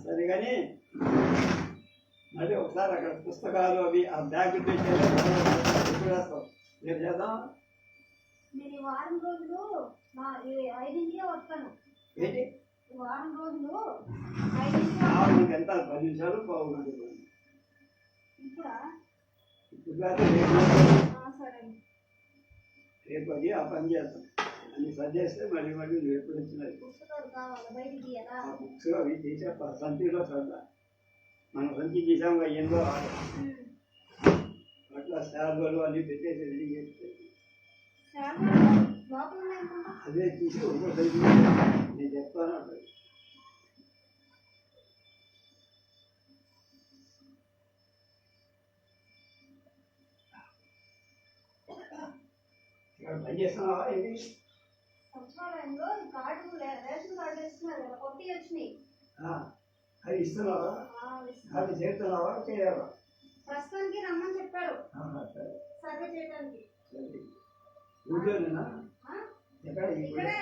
Speaker 1: సరే కానీ మళ్ళీ ఒకసారి అక్కడ పుస్తకాలు అవి ఆ బ్యాగ్ రేపు చేద్దాం.
Speaker 2: నేను 5 రోజులు 5ంటికే వస్తాను.
Speaker 1: ఏంటి
Speaker 2: వారం రోజులు
Speaker 1: నీకు ఎంత 10 నిమిషాలు బాగుంది.
Speaker 2: ఇప్పుడా?
Speaker 1: ఇప్పుడు కాదు, రేపు
Speaker 2: సరే,
Speaker 1: రేపు అది ఆ పని చేస్తాం. అన్ని సర్దేస్తే మళ్ళీ మళ్ళీ రేపు వచ్చినాయి
Speaker 2: పుస్తకాలు కావాలి బయటికి ఎలా?
Speaker 1: ఆ బుక్స్ అవి తీసే సంచిలో సర్దా. మన సంచి తీసాము ఎన్నో అట్లా స్టార్లు అన్నీ పెట్టేసి రెడీ చేస్తే అదే తీసి ఒక్కో సైజు నేను చెప్తాను అట్లా. ఇక్కడ పని చేస్తున్నావా ఏంటి?
Speaker 2: సచివాలయంలో కార్డు రేషన్ కార్డు ఇస్తున్నారు కదా, కొట్టి వచ్చినాయి.
Speaker 1: అది ఇస్తున్నావా? అది చేస్తున్నావా చేయాలా?
Speaker 2: ప్రస్తుతానికి రమ్మని చెప్పారు సర్వే చేయడానికి.
Speaker 1: ఊళ్ళోనేనా? ఎక్కడ?
Speaker 2: ఇక్కడే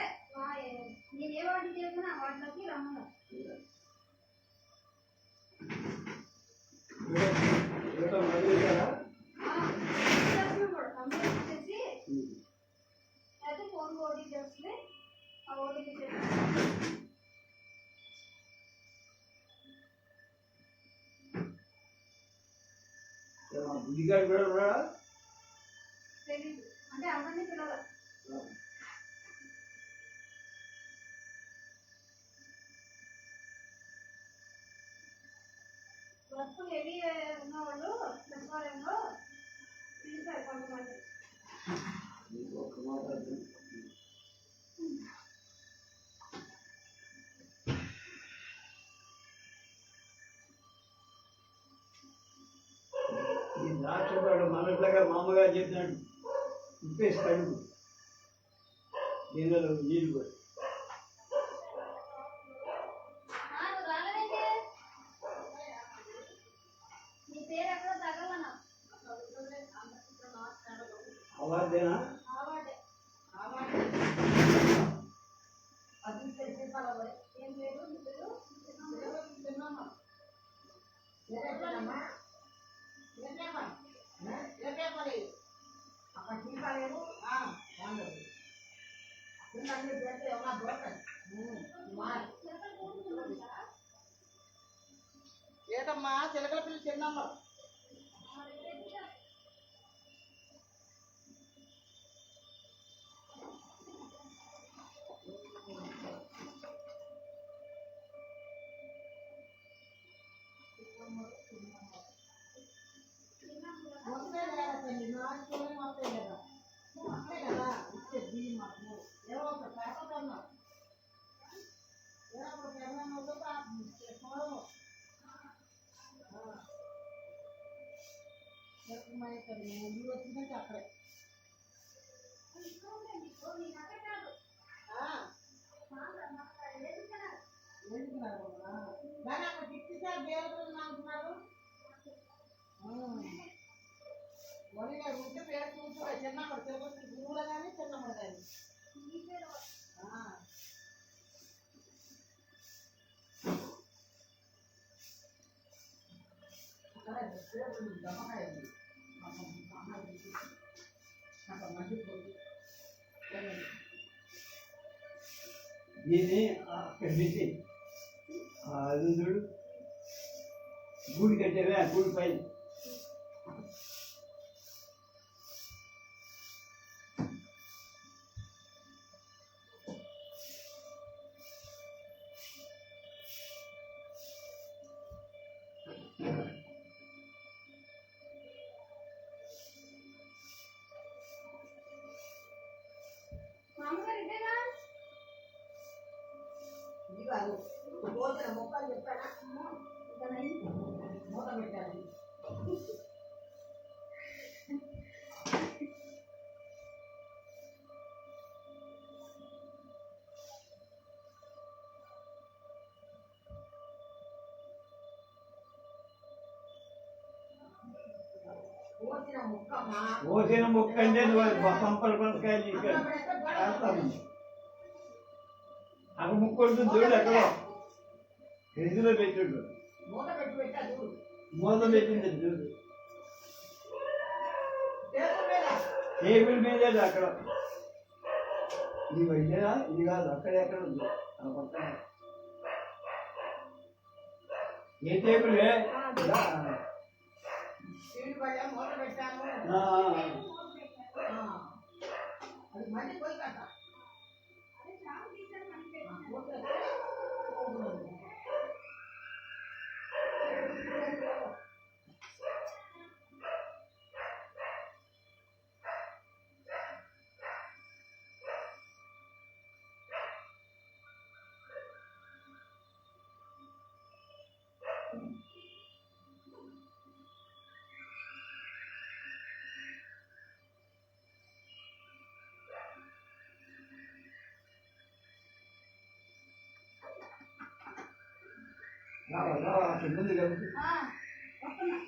Speaker 2: నేను ఏ వాటికి చేస్తున్నా ఆ వాటిలోకి రమ్మన్నారు. కూడా కంప్లీట్ చేసి అయితే ఫోన్ ఓటీ చేస్తే ఆ ఓటీపీ
Speaker 1: బుద్ధిగాడు కూడా ఉన్నాడా?
Speaker 2: తెలీదు, అంటే అందరినీ పిలవాలి. వర్క్ హెవీ ఉన్నవాళ్ళు సచివాలయంలో పిలిచారు కొంతమంది.
Speaker 1: ఈ ద్రాక్ష వాడు మనట్లాగా మామగా చెప్పినాడు ఉప్పేసి కడుగు నీళ్ళలో నీళ్ళు కూడా.
Speaker 2: నీ పేరు ఎక్కడ తగలనా?
Speaker 1: అవార్డేనా?
Speaker 2: ఏం పేరు? నీ పేరు?
Speaker 3: ఏటమ్మా చిలకల పిల్లి చిన్నమ్మ వచ్చిందంటే అక్కడే కానీ అక్కడ తిట్టిసారి దేవుడు అంటున్నారు. వడిగా ఉంటే పేరు చూసుకుంటా చిన్నప్పుడు తిరుపతి గురువులు కానీ చిన్నప్పుడు కానీ
Speaker 1: దీన్ని అక్కడ పెట్టి అది చూడు గూడి కట్టావే ఆ గూడి పైన
Speaker 3: భోజన మొక్కలు చెప్పానా మూత పెట్టాలి.
Speaker 1: పోసిన మొక్క అంటే నువ్వు పంపల పనసకాయలు తీసుకెళ్తాము అక్కడ ముక్కు ఉంటుంది చూడు ఎక్కడో ఫ్రిడ్జ్లో పెట్టిండు మూత పెట్టింది చూడు టేబుల్ మీదే అక్కడ నీవు వెళ్ళేదా ఇది కాదు అక్కడెక్కడ ఉంది ఆ పక్కన ఏ టేబుల్
Speaker 3: స్టీల్ పళ్ళ మూత పెట్టాను. అది మళ్ళీ పోయి కదా
Speaker 1: ముందు కలిపి
Speaker 2: వస్తున్నా.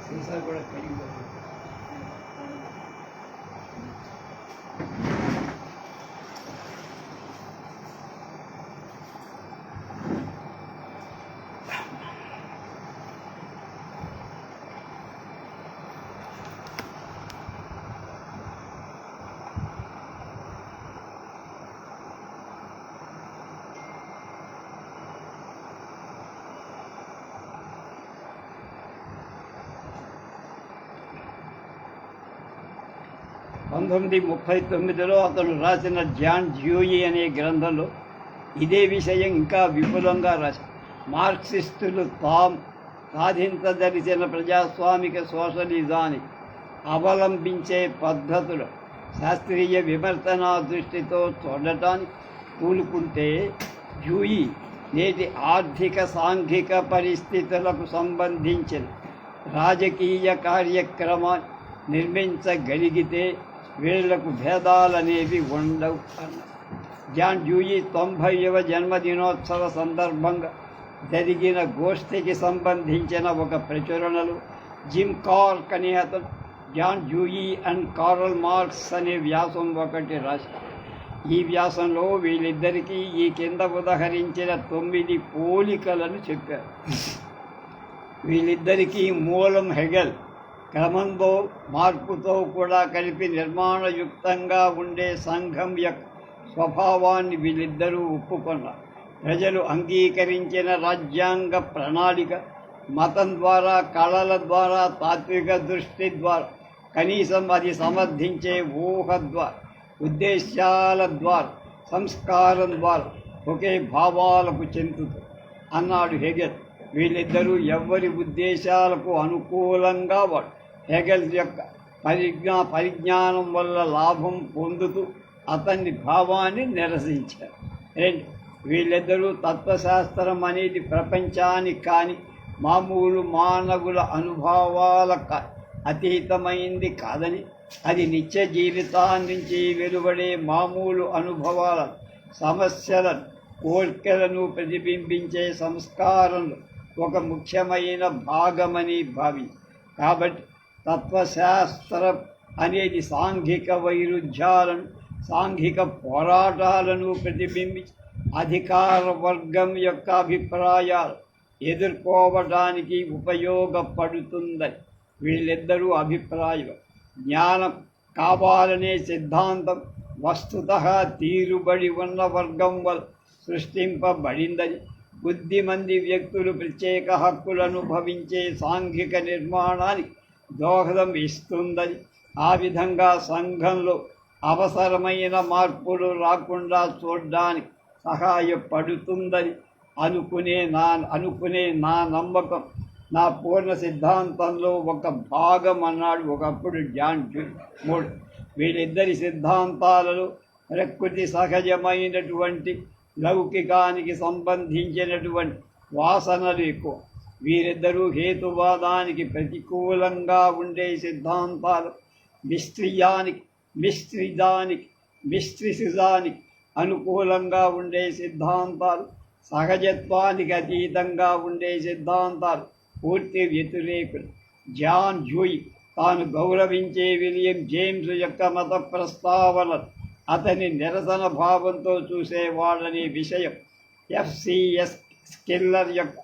Speaker 1: సీసా కూడా కరిగిపోతుంది. పంతొమ్మిది 39లో అతను రాసిన జాన్ డ్యూయీ అనే గ్రంథంలో ఇదే విషయం ఇంకా విపులంగా రాశారు. మార్క్సిస్టులు తాము సాధించదలిచిన ప్రజాస్వామిక సోషలిజాన్ని అవలంబించే పద్ధతులు శాస్త్రీయ విమర్శనా దృష్టితో చూడటానికి పూనుకుంటే డ్యూయీ నేటి ఆర్థిక సాంఘిక పరిస్థితులకు సంబంధించిన రాజకీయ కార్యక్రమాన్ని నిర్మించగలిగితే వీళ్లకు భేదాలనేవి ఉండవు అన్నారు. జాన్ డ్యూయీ 90వ జన్మదినోత్సవ సందర్భంగా జరిగిన గోష్ఠికి సంబంధించిన ఒక ప్రచురణలో జిమ్ కార్క్ అనే అతను John Dewey and Karl Marx అనే వ్యాసం ఒకటి రాశారు. ఈ వ్యాసంలో వీళ్ళిద్దరికీ ఈ కింద ఉదహరించిన 9 పోలికలను చెప్పారు. వీళ్ళిద్దరికీ మూలం హెగెల్, క్రమంతో మార్పుతో కూడా కలిపి నిర్మాణయుక్తంగా ఉండే సంఘం యొక్క స్వభావాన్ని వీళ్ళిద్దరూ ఒప్పుకున్నారు. ప్రజలు అంగీకరించిన రాజ్యాంగ ప్రణాళిక మతం ద్వారా, కళల ద్వారా, తాత్విక దృష్టి ద్వారా, కనీసం అది సమర్థించే ఊహ ద్వారా, ఉద్దేశాల ద్వారా, సంస్కారం ద్వారా ఒకే భావాలకు చెందుతుంది అన్నాడు హెగెల్. వీళ్ళిద్దరూ ఎవరి ఉద్దేశాలకు అనుకూలంగా వాడు హెగెల్ యొక్క పరిజ్ఞానం వల్ల లాభం పొందుతూ అతని భావాన్ని నిరసించారు. రెండు, వీళ్ళిద్దరూ తత్వశాస్త్రం అనేది ప్రపంచానికి కానీ మామూలు మానవుల అనుభవాలకు అతీతమైంది కాదని, అది నిత్య జీవితాన్నించి వెలువడే మామూలు అనుభవాల, సమస్యలను, కోరికలను ప్రతిబింబించే సంస్కారంలో ఒక ముఖ్యమైన భాగమని భావించి, కాబట్టి తత్వశాస్త్రం అనేది సాంఘిక వైరుధ్యాలను, సాంఘిక పోరాటాలను ప్రతిబింబించి అధికార వర్గం యొక్క అభిప్రాయాలు ఎదుర్కోవడానికి ఉపయోగపడుతుందని వీళ్ళిద్దరూ అభిప్రాయం. జ్ఞానం కావాలనే సిద్ధాంతం వస్తుతః తీరుబడి ఉన్న వర్గం వల్ల సృష్టింపబడిందని, కొద్దిమంది వ్యక్తులు ప్రత్యేక హక్కులను భవించే సాంఘిక నిర్మాణానికి దోహదం ఇస్తుందని, ఆ విధంగా సంఘంలో అవసరమైన మార్పులు రాకుండా చూడడానికి సహాయపడుతుందని అనుకునే నా నమ్మకం నా పూర్ణ సిద్ధాంతంలో ఒక భాగం అన్నాడు ఒకప్పుడు జాన్ డ్యూయీ. మూడు, వీళ్ళిద్దరి సిద్ధాంతాలలో ప్రకృతి సహజమైనటువంటి లౌకికానికి సంబంధించినటువంటి వాసనలు ఎక్కువ. వీరిద్దరూ హేతువాదానికి ప్రతికూలంగా ఉండే సిద్ధాంతాలు, మిశ్రితానికి అనుకూలంగా ఉండే సిద్ధాంతాలు, సహజత్వానికి అతీతంగా ఉండే సిద్ధాంతాలు పూర్తి వ్యతిరేకులు. జాన్ డ్యూయీ తాను గౌరవించే విలియం జేమ్స్ యొక్క మత ప్రస్తావన అతని నిరసన భావంతో చూసేవాడనే విషయం, ఎఫ్సిఎస్ స్కిల్లర్ యొక్క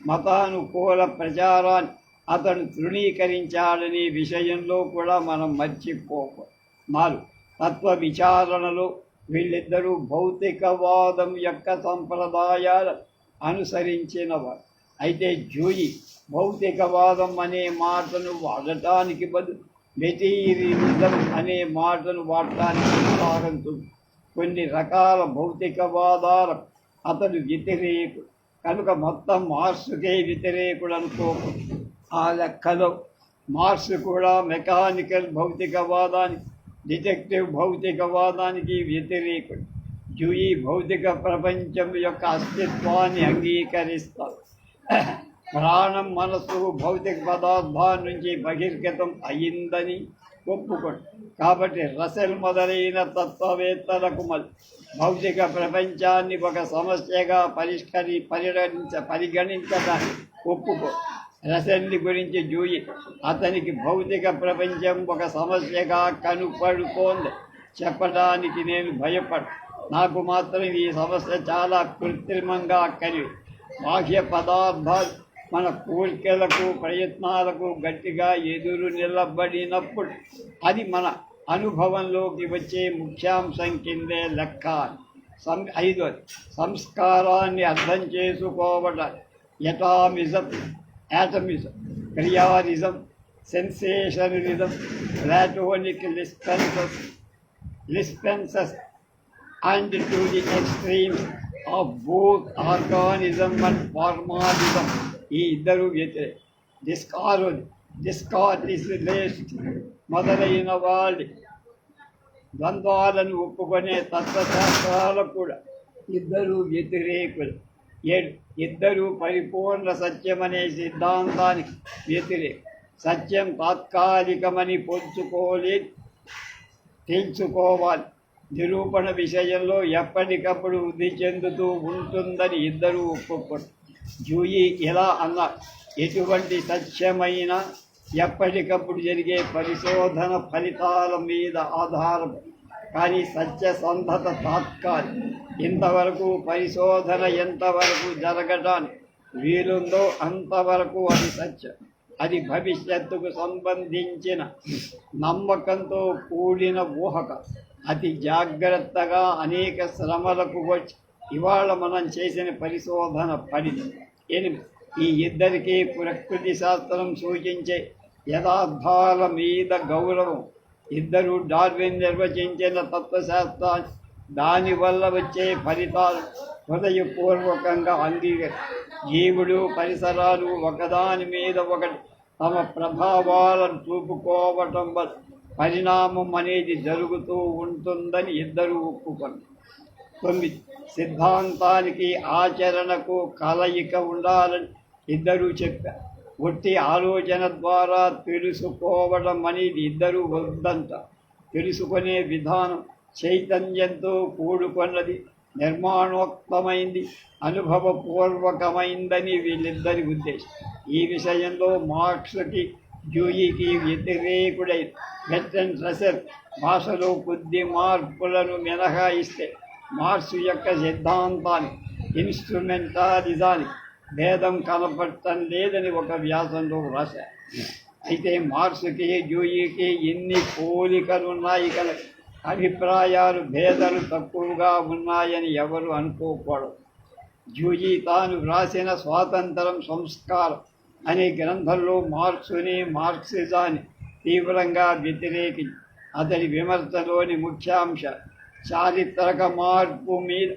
Speaker 1: మతానుకూల ప్రచారాన్ని అతను తృణీకరించాడనే విషయంలో కూడా మనం మర్చిపోకూడదు. 4, తత్వ విచారణలో వీళ్ళిద్దరూ భౌతికవాదం యొక్క సంప్రదాయాలను అనుసరించినవారు. అయితే డ్యూయీ భౌతికవాదం అనే మాటను వాడటానికి బదులు మెటీరియలిజం అనే మాటను వాడటానికి ఉత్సాహంతుంది. కొన్ని రకాల భౌతికవాదాలకు అతడు వ్యతిరేకుడు కనుక మొత్తం మార్క్స్కే వ్యతిరేకుడు అనుకోకూడదు. ఆ లెక్కలో మార్క్స్ కూడా మెకానికల్ భౌతికవాదానికి, డిటెక్టివ్ భౌతికవాదానికి వ్యతిరేకుడు. డ్యూయీ భౌతిక ప్రపంచం యొక్క అస్తిత్వాన్ని అంగీకరిస్తారు. ప్రాణం, మనస్సు భౌతిక పదార్థాల నుంచి బహిర్గతం అయిందని ఒప్పుకోడు. కాబట్టి రసెల్ మొదలైన తత్వవేత్తలకు భౌతిక ప్రపంచాన్ని ఒక సమస్యగా పరిగణించడాన్ని ఒప్పుకో. రసెల్ని గురించి డ్యూయీ అతనికి భౌతిక ప్రపంచం ఒక సమస్యగా కనుపడుతోంది చెప్పడానికి నేను భయపడు. నాకు మాత్రం ఈ సమస్య చాలా కృత్రిమంగా కలిగి, బాహ్య పదార్థాలు మన కోరికలకు, ప్రయత్నాలకు గట్టిగా ఎదురు నిలబడినప్పుడు అది మన అనుభవంలోకి వచ్చే ముఖ్యాంశం కిందే లెక్క. 5, సంస్కారాన్ని అర్థం చేసుకోవడం. యాటమిజం, క్రియారిజం, sensationalism, platonic dispenses and to the extremes of both organism and formalism. ఈ ఇద్దరు డిస్కార్టిస్ట్ మొదలైన వాళ్ళ ద్వంద్వాలను ఒప్పుకునే తత్వశాస్త్రాలకు కూడా ఇద్దరు వ్యతిరేకులు. 7, ఇద్దరు పరిపూర్ణ సత్యమనే సిద్ధాంతానికి వ్యతిరేకం. సత్యం తాత్కాలికమని తెలుసుకోవాలి. నిరూపణ విషయంలో ఎప్పటికప్పుడు వృద్ధి చెందుతూ ఉంటుందని ఇద్దరూ ఒప్పుకోరు. డ్యూయీ ఇలా అన్నారు, ఎటువంటి సత్యమైనా ఎప్పటికప్పుడు జరిగే పరిశోధన ఫలితాల మీద ఆధారపడి, కానీ సత్యసంధత తాత్కాలికం. ఇంతవరకు పరిశోధన ఎంతవరకు జరగడానికి వీలుందో అంతవరకు అది సత్యం. అది భవిష్యత్తుకు సంబంధించిన నమ్మకంతో కూడిన ఊహక అతి జాగ్రత్తగా అనేక శ్రమలకు వచ్చి ఇవాళ మనం చేసిన పరిశోధన ఫలితం. 8 ఈ ఇద్దరికీ ప్రకృతి శాస్త్రం సూచించే యథార్థాల మీద గౌరవం. ఇద్దరు డార్విన్ నిర్వచించిన తత్వశాస్త్రాన్ని దానివల్ల వచ్చే ఫలితాలు హృదయపూర్వకంగా జీవుడు పరిసరాలు ఒకదాని మీద ఒకటి తమ ప్రభావాలను చూపుకోవటం వల్ల పరిణామం అనేది జరుగుతూ ఉంటుందని ఇద్దరు ఒప్పుకున్నారు. 9 సిద్ధాంతానికి ఆచరణకు కలయిక ఉండాలని ఇద్దరూ చెప్పారు. ఒట్టి ఆలోచన ద్వారా తెలుసుకోవడం అనేది ఇద్దరు వద్దంట. తెలుసుకునే విధానం చైతన్యంతో కూడుకున్నది, నిర్మాణోక్తమైంది, అనుభవపూర్వకమైందని వీళ్ళిద్దరి ఉద్దేశం. ఈ విషయంలో మార్క్స్కి డ్యూయికి వ్యతిరేకుడై బెర్ట్రాండ్ రస్సెల్ భాషలో కొద్ది మార్పులను మినహాయిస్తే మార్క్స్ యొక్క సిద్ధాంతాన్ని ఇన్స్ట్రుమెంటాలిజానికి భేదం కనపడటం లేదని ఒక వ్యాసంలో రాశారు. అయితే మార్క్స్కి డ్యూయికి ఎన్ని పోలికలున్నాయి కనుక అభిప్రాయాలు భేదాలు తక్కువగా ఉన్నాయని ఎవరు అనుకోకూడదు. డ్యూయి తాను వ్రాసిన స్వాతంత్రం సంస్కారం అనే గ్రంథంలో మార్క్స్ని మార్క్సిజాన్ని తీవ్రంగా వ్యతిరేకించి అతడి విమర్శలోని ముఖ్యాంశ చారిత్రక మార్పు మీద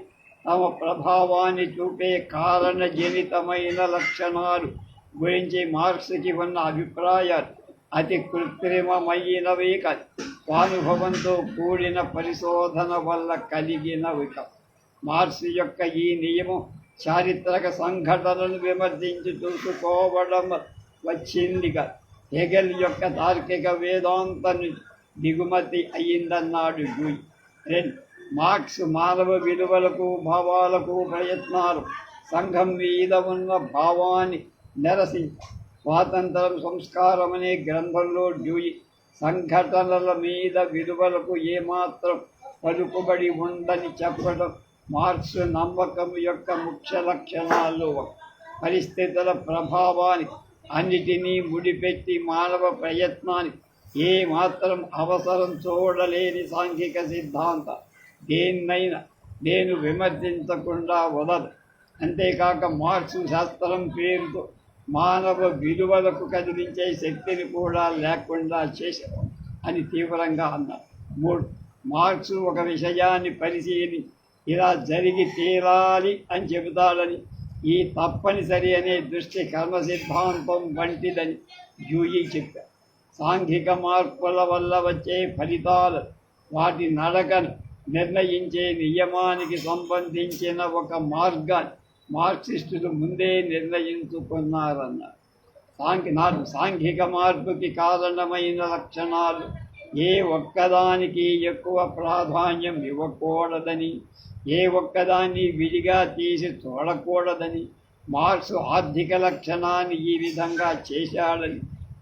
Speaker 1: తమ ప్రభావాన్ని చూపే కారణజనితమైన లక్షణాలు గురించి మార్క్స్కి ఉన్న అభిప్రాయాలు అతి కృత్రిమమైనవి కాదు, స్వానుభవంతో కూడిన పరిశోధన వల్ల కలిగినవి కాదు. మార్క్స్ యొక్క ఈ నియమం చారిత్రక సంఘటనలను విమర్శించి చూసుకోవడం వచ్చిందిగా హెగెల్ యొక్క తార్కిక వేదాంతం దిగుమతి అయ్యిందన్నాడు డ్యూయి. 2 మార్క్స్ మానవ విలువలకు భావాలకు ప్రయత్నాలు సంఘం మీద ఉన్న భావాన్ని నిరసించి స్వాతంత్రం సంస్కారం అనే గ్రంథంలో డ్యూయి సంఘటనల మీద విలువలకు ఏమాత్రం పలుకుబడి ఉందని చెప్పడం మార్క్స్ నమ్మకం యొక్క ముఖ్య లక్షణాల్లో పరిస్థితుల ప్రభావానికి అన్నిటినీ ముడిపెట్టి మానవ ప్రయత్నానికి ఏ మాత్రం అవసరం చూడలేని సాంఘిక సిద్ధాంత దేన్నైనా నేను విమర్శించకుండా వదలు. అంతేకాక మార్క్స్ శాస్త్రం పేరుతో మానవ విలువలకు కదిలించే శక్తిని కూడా లేకుండా చేశారు అని తీవ్రంగా అన్నారు. 3 మార్క్స్ ఒక విషయాన్ని పరిశీలించి ఇలా జరిగి తీరాలి అని చెబుతాడని, ఈ తప్పనిసరి అనే దృష్టి కర్మ సిద్ధాంతం వంటిదని డ్యూయి చెప్పారు. సాంఘిక మార్పుల వల్ల వచ్చే ఫలితాలు వాటి నడకను నిర్ణయించే నియమానికి సంబంధించిన ఒక మార్గాన్ని మార్క్సిస్టులు ముందే నిర్ణయించుకున్నారన్నారు. సాంఘిక మార్పుకి కారణమైన లక్షణాలు ఏ ఒక్కదానికి ఎక్కువ ప్రాధాన్యం ఇవ్వకూడదని, ఏ ఒక్కదాన్ని విడిగా తీసి చూడకూడదని మార్క్స్ ఆర్థిక లక్షణాన్ని ఈ విధంగా చేశాడని,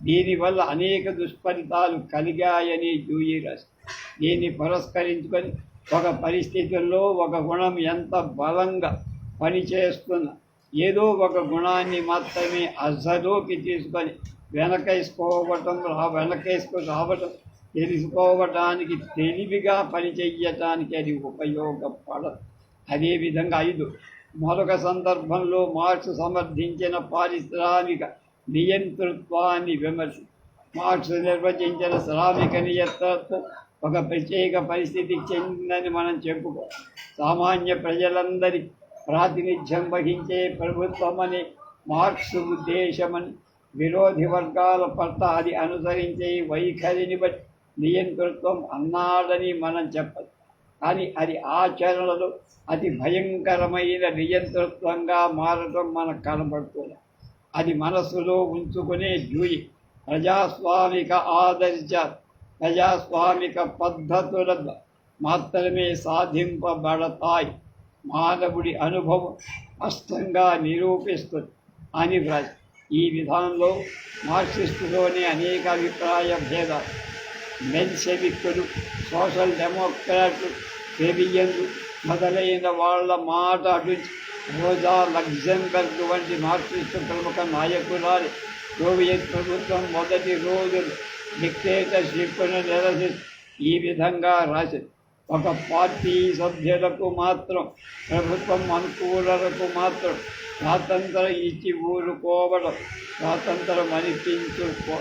Speaker 1: దీనివల్ల అనేక దుష్ఫలితాలు కలిగాయని డ్యూయి రాశారు. దీన్ని పురస్కరించుకొని ఒక పరిస్థితుల్లో ఒక గుణం ఎంత బలంగా పనిచేస్తున్నా ఏదో ఒక గుణాన్ని మాత్రమే అర్థలోకి తీసుకొని వెనకేసుకు రావటం తెలుసుకోవటానికి తెలివిగా పనిచేయటానికి అది ఉపయోగపడదు. అదేవిధంగా 5 మరొక సందర్భంలో మార్క్స్ సమర్థించిన పారిశ్రామిక నియంతృత్వాన్ని విమర్శి మార్క్స్ నిర్వచించిన శ్రామిక నియంతృత్వం ఒక ప్రత్యేక పరిస్థితికి చెందిందని మనం చెప్పుకో. సామాన్య ప్రజలందరి ప్రాతినిధ్యం వహించే ప్రభుత్వమని మార్క్స్ ఉద్దేశమని, విరోధి వర్గాల పట్ల అది అనుసరించే వైఖరిని బట్టి నియంతృత్వం అన్నాడని మనం చెప్పదు. కానీ అది ఆచరణలో అతి భయంకరమైన నియంతృత్వంగా మారటం మనకు కనబడుతుంది. అది మనస్సులో ఉంచుకునే డ్యూయి ప్రజాస్వామిక ప్రజాస్వామిక పద్ధతుల మాత్రమే సాధింపబడతాయి, మానవుడి అనుభవం స్పష్టంగా నిరూపిస్తుంది అని వ్రాసి ఈ విధానంలో మార్క్సిస్టులోని అనేక అభిప్రాయ భేదాలు మెన్షెవిక్కులు, సోషల్ డెమోక్రాట్లు, ఫెబియన్లు మొదలైన వాళ్ళ మాట అటు రోజా లగ్జెంబర్గ్ వంటి మార్క్సిస్టు ప్రముఖ నాయకురాలు సోవియట్ ప్రభుత్వం మొదటి రోజులు డిక్టేటర్షిప్ను నిరసిస్తూ ఈ విధంగా రాసింది. ఒక పార్టీ సభ్యులకు మాత్రం, ప్రభుత్వం అనుకూలులకు మాత్రం స్వాతంత్రం ఇచ్చి ఊరుకోవడం స్వాతంత్రం అనిపించుకో.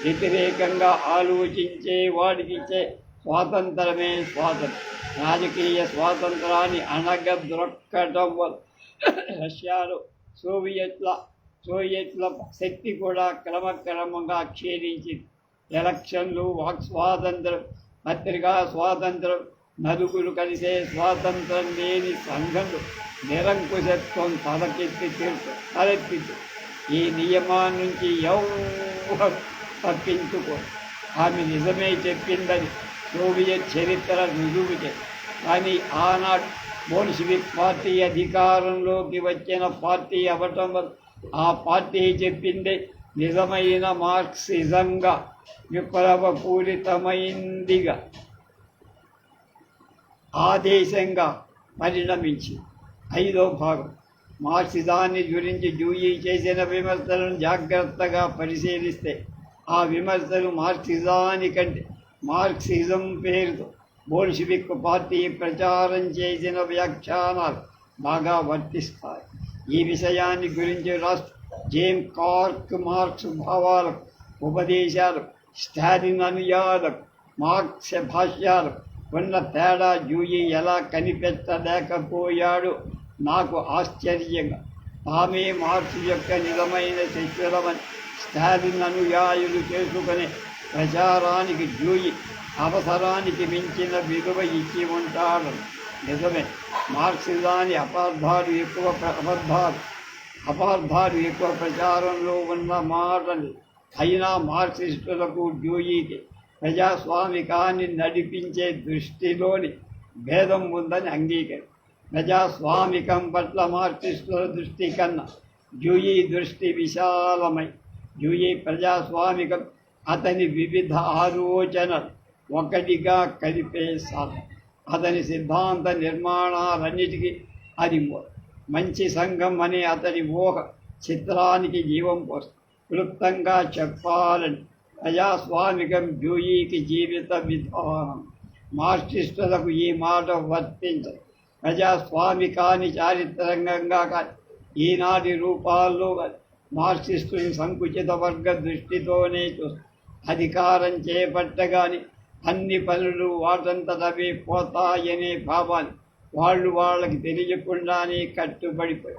Speaker 1: వ్యతిరేకంగా ఆలోచించే వాడికి ఇచ్చే స్వాతంత్రమే స్వాతంత్రం. రాజకీయ స్వాతంత్రాన్ని అణగద్రొక్కడం వల్ల రష్యాలో సోవియట్ల శక్తి కూడా క్రమక్రమంగా క్షీణించింది. ఎలక్షన్లు, వాక్ స్వాతంత్రం, పత్రికా స్వాతంత్రం, నలుగురు కలిసే స్వాతంత్రం లేని సంఘంలో నిరంకుశత్వం తలెత్తింది. ఈ నియమాన్ని నుంచి ఎవరు తప్పించుకో. ఆమె నిజమే చెప్పిందని సోవియట్ చరిత్ర రుజువు చేసింది. కానీ ఆనాడు బోల్షివిక్ పార్టీ అధికారంలోకి వచ్చిన పార్టీ అవ్వటం వల్ల ఆ పార్టీ చెప్పిందే నిజమైన మార్క్సిజంగా విప్లవపూరితమైందిగా ఆదేశంగా పరిణమించి. 5వ భాగం మార్క్సిజాన్ని గురించి డ్యూయీ చేసిన విమర్శలను జాగ్రత్తగా పరిశీలిస్తే ఆ విమర్శలు మార్క్సిజానికంటే మార్క్సిజం పేరుతో బోల్షివిక్ పార్టీ ప్రచారం చేసిన వ్యాఖ్యానాలు బాగా వర్తిస్తాయి. ఈ విషయాన్ని గురించి జేమ్ కార్క్ మార్క్స్ భావాలకు, ఉపదేశాలకు, స్టాలిన్ అనుయాలకు, మార్క్స్ భాష్యాలకు ఉన్న తేడా డ్యూయీ ఎలా కనిపెట్టలేకపోయాడు నాకు ఆశ్చర్యంగా. తామే మార్క్స్ యొక్క నిజమైన శిష్యులమని స్టాలిన్ అనుయాయులు చేసుకునే ప్రచారానికి డ్యూయీ అవసరానికి మించిన విలువ ఇచ్చి ఉంటాడు. నిజమే, మార్క్సిజాని అపార్థాలు ఎక్కువ ప్రచారంలో ఉన్న మాటలు. అయినా మార్క్సిస్టులకు డ్యూయీకి ప్రజాస్వామికాన్ని నడిపించే దృష్టిలోని భేదం ఉందని అంగీకరి. ప్రజాస్వామికం పట్ల మార్క్సిస్టుల దృష్టి కన్నా డ్యూయీ దృష్టి విశాలమై, డ్యూయీ ప్రజాస్వామికం అతని వివిధ ఆలోచనలు ఒకటిగా కలిపే సాధన. అతని సిద్ధాంత నిర్మాణాలన్నిటికీ అది మంచి సంఘం అనే అతని ఊహ చిత్రానికి జీవం పోస్తుంది. క్లుప్తంగా చెప్పాలని ప్రజాస్వామికం డ్యూయీకి జీవిత విధానం. మార్క్సిస్టులకు ఈ మాట వర్తించదు. ప్రజాస్వామికాన్ని చారిత్రకంగా కానీ ఈనాటి రూపాల్లో మార్క్సిస్టుని సంకుచిత వర్గ దృష్టితోనే చూస్తారు. అధికారం చేపట్టగాని అన్ని పనులు వాటంతటవే పోతాయనే భావాన్ని వాళ్ళకి తెలియకుండానే కట్టుబడిపోయి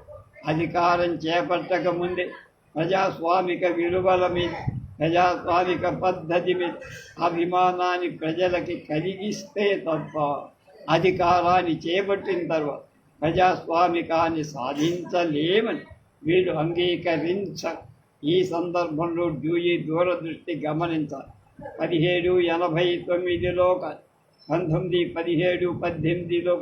Speaker 1: అధికారం చేపట్టక ముందే ప్రజాస్వామిక విలువల మీద, ప్రజాస్వామిక పద్ధతి మీద అభిమానాన్ని ప్రజలకి కలిగిస్తే తప్ప అధికారాన్ని చేపట్టిన తర్వాత ప్రజాస్వామికాన్ని సాధించలేమని వీళ్ళు అంగీకరించారు. ఈ సందర్భంలో డ్యూయీ దూరదృష్టి గమనించాలి. 1789లో 1917-18లో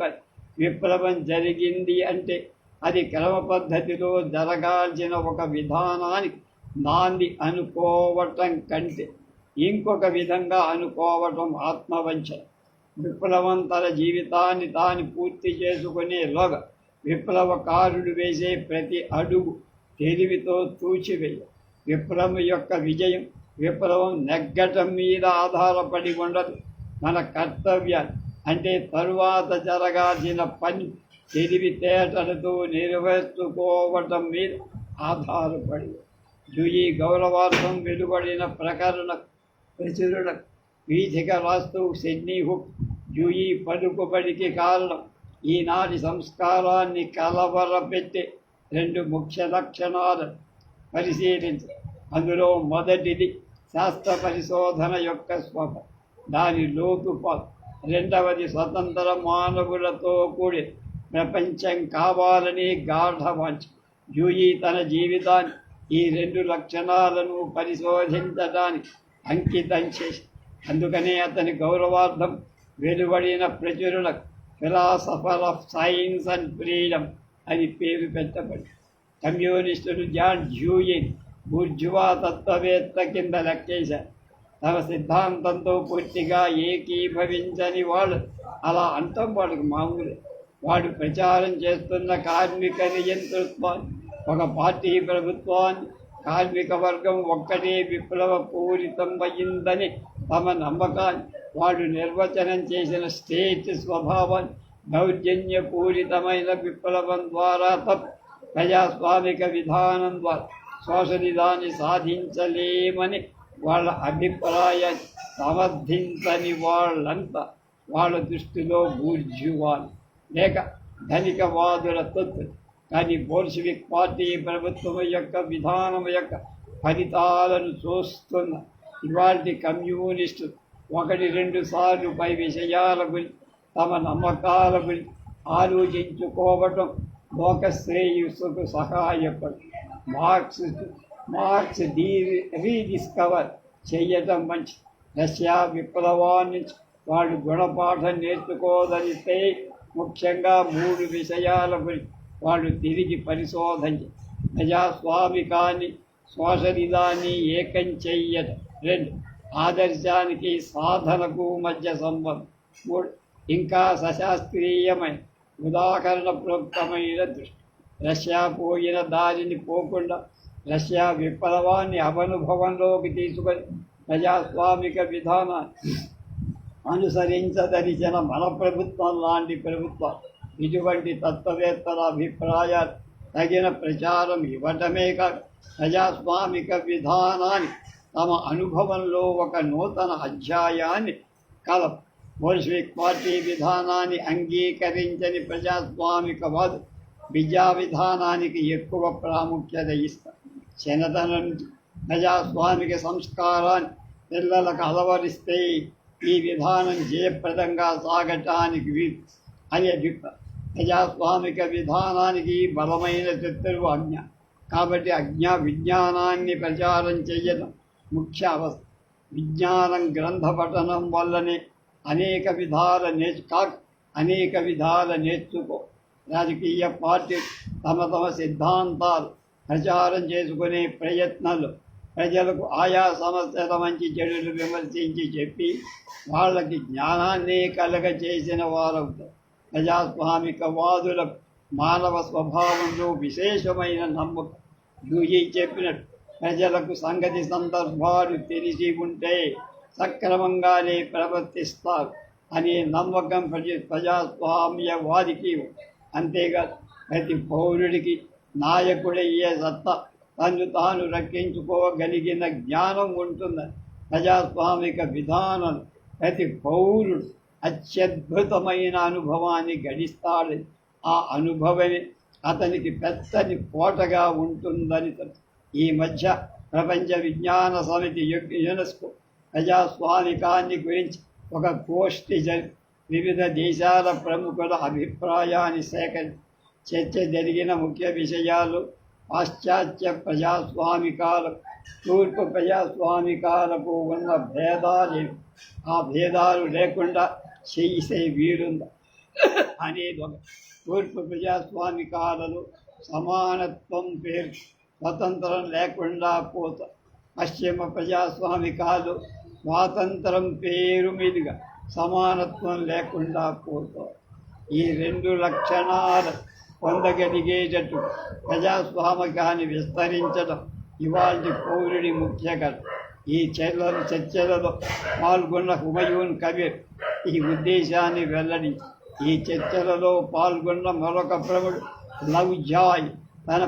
Speaker 1: విప్లవం జరిగింది అంటే అది క్రమ పద్ధతిలో జరగాల్సిన ఒక విధానానికి నాంది అనుకోవటం కంటే ఇంకొక విధంగా అనుకోవటం ఆత్మవంచన. విప్లవం తన జీవితాన్ని తాను పూర్తి చేసుకునేలోగా విప్లవకారుడు వేసే ప్రతి అడుగు తెలివితో తూచివేయ. విప్లవం యొక్క విజయం విప్లవం నెగ్గటం మీద ఆధారపడి ఉండదు. మన కర్తవ్యాన్ని అంటే తరువాత జరగాల్సిన పని తెలివితేటలతో నిర్వహించుకోవటం మీద ఆధారపడి. డ్యూయీ గౌరవార్థం వెలువడిన ప్రచురణకు వీధిక రాస్తూ సిడ్నీ హుక్ డ్యూయీ పలుకుబడికి కారణం ఈనాటి సంస్కారాన్ని కలవరపెట్టే 2 ముఖ్య లక్షణాలను పరిశీలించ. అందులో మొదటిది శాస్త్ర పరిశోధన యొక్క స్వభావం, దాని లోతుపాటు. రెండవది స్వతంత్ర మానవులతో కూడి ప్రపంచం కావాలని గాఢవాంఛ. డ్యూయీ తన జీవితాన్ని ఈ 2 లక్షణాలను పరిశోధించడానికి అంకితం చేసి అందుకనే అతని గౌరవార్థం వెలువడిన ప్రచురణకు philosopher of science and freedom అని పేరు పెట్టబడి. కమ్యూనిస్టులు జాన్ డ్యూయీని బూర్జువా తత్వవేత్త కింద లెక్కేశారు. తమ సిద్ధాంతంతో పూర్తిగా ఏకీభవించని వాళ్ళు అలా అంటాం, వాళ్ళకి మామూలే. వాడు ప్రచారం చేస్తున్న కార్మిక నియంతృత్వాన్ని, ఒక పార్టీ ప్రభుత్వాన్ని, కార్మిక వర్గం ఒక్కటే విప్లవ పూరితమయ్యిందని తమ నమ్మకాన్ని వాళ్ళు నిర్వచనం చేసిన స్టేట్ స్వభావాన్ని దౌర్జన్యపూరితమైన విప్లవం ద్వారా తప్ప ప్రజాస్వామిక విధానం ద్వారా సోషలిజాన్ని సాధించలేమని వాళ్ళ అభిప్రాయాన్ని సమర్థించని వాళ్ళంతా వాళ్ళ దృష్టిలో బూర్జువాలు లేక ధనికవాదుల తొత్తు. కానీ బోల్షివిక్ పార్టీ ప్రభుత్వం యొక్క విధానం యొక్క ఫలితాలను చూస్తున్న ఇవాల్టి కమ్యూనిస్టు 1-2 సార్లు పై విషయాల గురించి తమ నమ్మకాల గురించి ఆలోచించుకోవటం లోక శ్రేయస్సుకు సహాయపడు. మార్క్స్ రీడిస్కవర్ చేయటం మంచి. రష్యా విప్లవాన్ని వాళ్ళు గుణపాఠం నేర్చుకోదలిస్తే ముఖ్యంగా 3 విషయాల గురించి వాళ్ళు తిరిగి పరిశోధన ప్రజాస్వామికాన్ని సోషలిజాన్ని ఏకం చెయ్యటం. 2 ఆదర్శానికి సాధనకు మధ్య సంబంధం. 3 ఇంకా సశాస్త్రీయమైన ఉదాహరణపూర్వకమైన దృష్టి. రష్యా పోయిన దారిని పోకుండా రష్యా విప్లవాన్ని అనుభవంలోకి తీసుకొని ప్రజాస్వామిక విధానాన్ని అనుసరించదలిచిన మన ప్రభుత్వం లాంటి ప్రభుత్వం ఇటువంటి తత్వవేత్తల అభిప్రాయాలు తగిన ప్రచారం ఇవ్వటమే కాక ప్రజాస్వామిక విధానాన్ని తమ అనుభవంలో ఒక నూతన అధ్యాయాన్ని కలప. బోల్షివిక్ పార్టీ విధానాన్ని అంగీకరించని ప్రజాస్వామికవాదు విద్యా విధానానికి ఎక్కువ ప్రాముఖ్యత ఇస్తారు. చిన్నతనం నుంచి ప్రజాస్వామిక సంస్కారాన్ని పిల్లలకు అలవరిస్తే ఈ విధానం జయప్రదంగా సాగటానికి వీలు అని అభిప్రాయం. ప్రజాస్వామిక విధానానికి బలమైన శత్రువు అజ్ఞ. కాబట్టి విజ్ఞానాన్ని ప్రచారం చేయడం ముఖ్య అవస్థ. విజ్ఞానం గ్రంథ పఠనం వల్లనే అనేక విధాల నేర్చుకో. రాజకీయ పార్టీ తమ సిద్ధాంతాలు ప్రచారం చేసుకునే ప్రయత్నాలు ప్రజలకు ఆయా సమస్యల మంచి చెడులు విమర్శించి చెప్పి వాళ్ళకి జ్ఞానాన్ని కలగచేసిన వారవుతారు. ప్రజాస్వామిక వాదుల మానవ స్వభావంలో విశేషమైన నమ్మకం. లూయి చెప్పినట్టు ప్రజలకు సంగతి సందర్భాలు తెలిసి ఉంటే సక్రమంగానే ప్రవర్తిస్తారు అనే నమ్మకం ప్రజాస్వామ్యవాదికి. అంతేకాదు ప్రతి పౌరుడికి నాయకుడయ్యే సత్తా తను తాను రక్షించుకోగలిగిన జ్ఞానం ఉంటుందని ప్రజాస్వామిక విధానం ప్రతి పౌరుడు అత్యద్భుతమైన అనుభవాన్ని గడిస్తాడని, ఆ అనుభవమే అతనికి పెద్దని కోటగా ఉంటుందని తెలుసు. ఈ మధ్య ప్రపంచ విజ్ఞాన సమితి యునెస్కో ప్రజాస్వామికాన్ని గురించి ఒక గోష్ఠి వివిధ దేశాల ప్రముఖుల అభిప్రాయాన్ని చర్చ జరిగిన ముఖ్య విషయాలు పాశ్చాత్య ప్రజాస్వామికాలకు తూర్పు ప్రజాస్వామికాలకు ఉన్న భేదాలు, ఆ భేదాలు లేకుండా చేసే వీరుందా అనేది ఒక. తూర్పు ప్రజాస్వామికాలలో సమానత్వం పేరు స్వతంత్రం లేకుండా పోతారు. పశ్చిమ ప్రజాస్వామికాలు స్వాతంత్రం పేరు మీదుగా సమానత్వం లేకుండా పోతారు. ఈ 2 లక్షణాలు పొందగలిగేటట్టు ప్రజాస్వామికాన్ని విస్తరించడం ఇవాళ పౌరుడి ముఖ్య కథ. ఈ చర్చలలో పాల్గొన్న హుమయూన్ కబీర్ ఈ ఉద్దేశాన్ని వెల్లడించి, ఈ చర్చలలో పాల్గొన్న మరొక ప్రముఖుడు లవ్ జాయ్ తన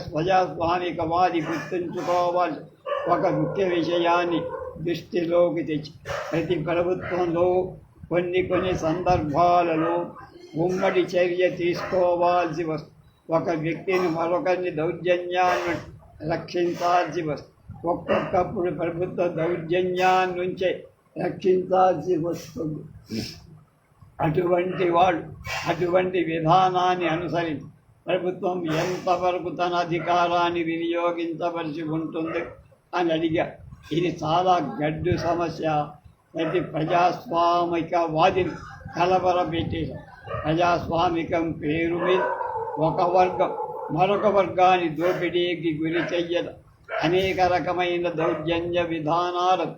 Speaker 1: ప్రజాస్వామికవాది గుర్తుంచుకోవాలి ఒక ముఖ్య విషయాన్ని దృష్టిలోకి తెచ్చి, ప్రతి ప్రభుత్వంలో కొన్ని సందర్భాలలో ఉమ్మడి చర్య తీసుకోవాల్సి వస్తుంది. ఒక వ్యక్తిని మరొకరిని దౌర్జన్యాన్ని రక్షించాల్సి వస్తుంది. ఒక్కొక్కప్పుడు ప్రభుత్వ దౌర్జన్యాన్ని నుంచే రక్షించాల్సి వస్తుంది. అటువంటి విధానాన్ని అనుసరించి ప్రభుత్వం ఎంతవరకు తన అధికారాన్ని వినియోగించవలసి ఉంటుంది అని అడిగారు. ఇది చాలా గడ్డు సమస్య. ప్రతి ప్రజాస్వామికవాదిని కలవరపెట్టేశారు. ప్రజాస్వామికం పేరు మీద ఒక వర్గం మరొక వర్గాన్ని దోపిడీకి గురి చెయ్యడం, అనేక రకమైన దౌర్జన్య విధానాలకు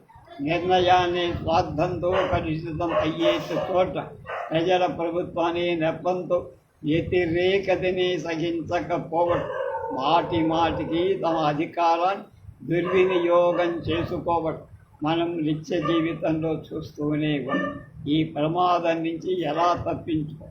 Speaker 1: నిర్ణయాన్ని స్వార్థంతో కలుషితం అయ్యే చోట ప్రజల ప్రభుత్వాన్ని నెపంతో వ్యతిరేకతని సహించకపోవడం మాటి మాటికి తమ అధికారాన్ని దుర్వినియోగం చేసుకోవడం మనం నిత్య జీవితంలో చూస్తూనే ఉన్నాం. ఈ ప్రమాదం నుంచి ఎలా తప్పించుకో?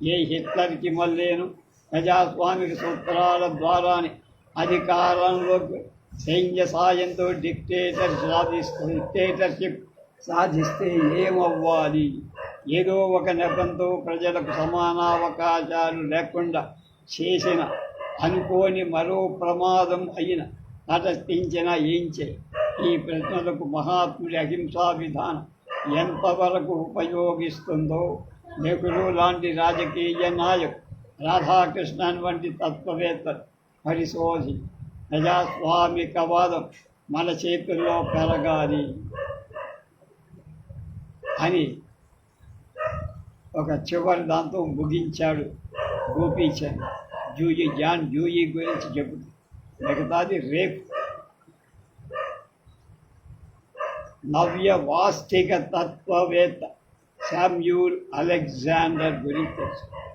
Speaker 1: ఏ హిట్లర్కి మళ్ళేను ప్రజాస్వామిక సూత్రాల ద్వారానే అధికారంలోకి సైన్య సాయంతో డిక్టేటర్షిప్ సాధిస్తే ఏమవ్వాలి? ఏదో ఒక నెపంతో ప్రజలకు సమానావకాశాలు లేకుండా చేసిన అనుకోని మరో ప్రమాదం అయిన తటస్థించిన ఏంచే? ఈ ప్రశ్నలకు మహాత్ముడి అహింసా విధానం ఎంతవరకు ఉపయోగిస్తుందో నెహ్రూ లాంటి రాజకీయ నాయకుడు, రాధాకృష్ణన్ వంటి తత్వవేత్తలు పరిశోధి ప్రజాస్వామికవాదం మన చేతుల్లో పెరగాలి అని ఒక చివరి దాంతో ముగించాడు గోపీచంద్. జాన్ డ్యూయీ గురించి చెబుతూ మిగతాది రేపు. నవ్య వాస్తవిక తత్వవేత్త శామ్యూల్ అలెగ్జాండర్ గురించి తెలుసు.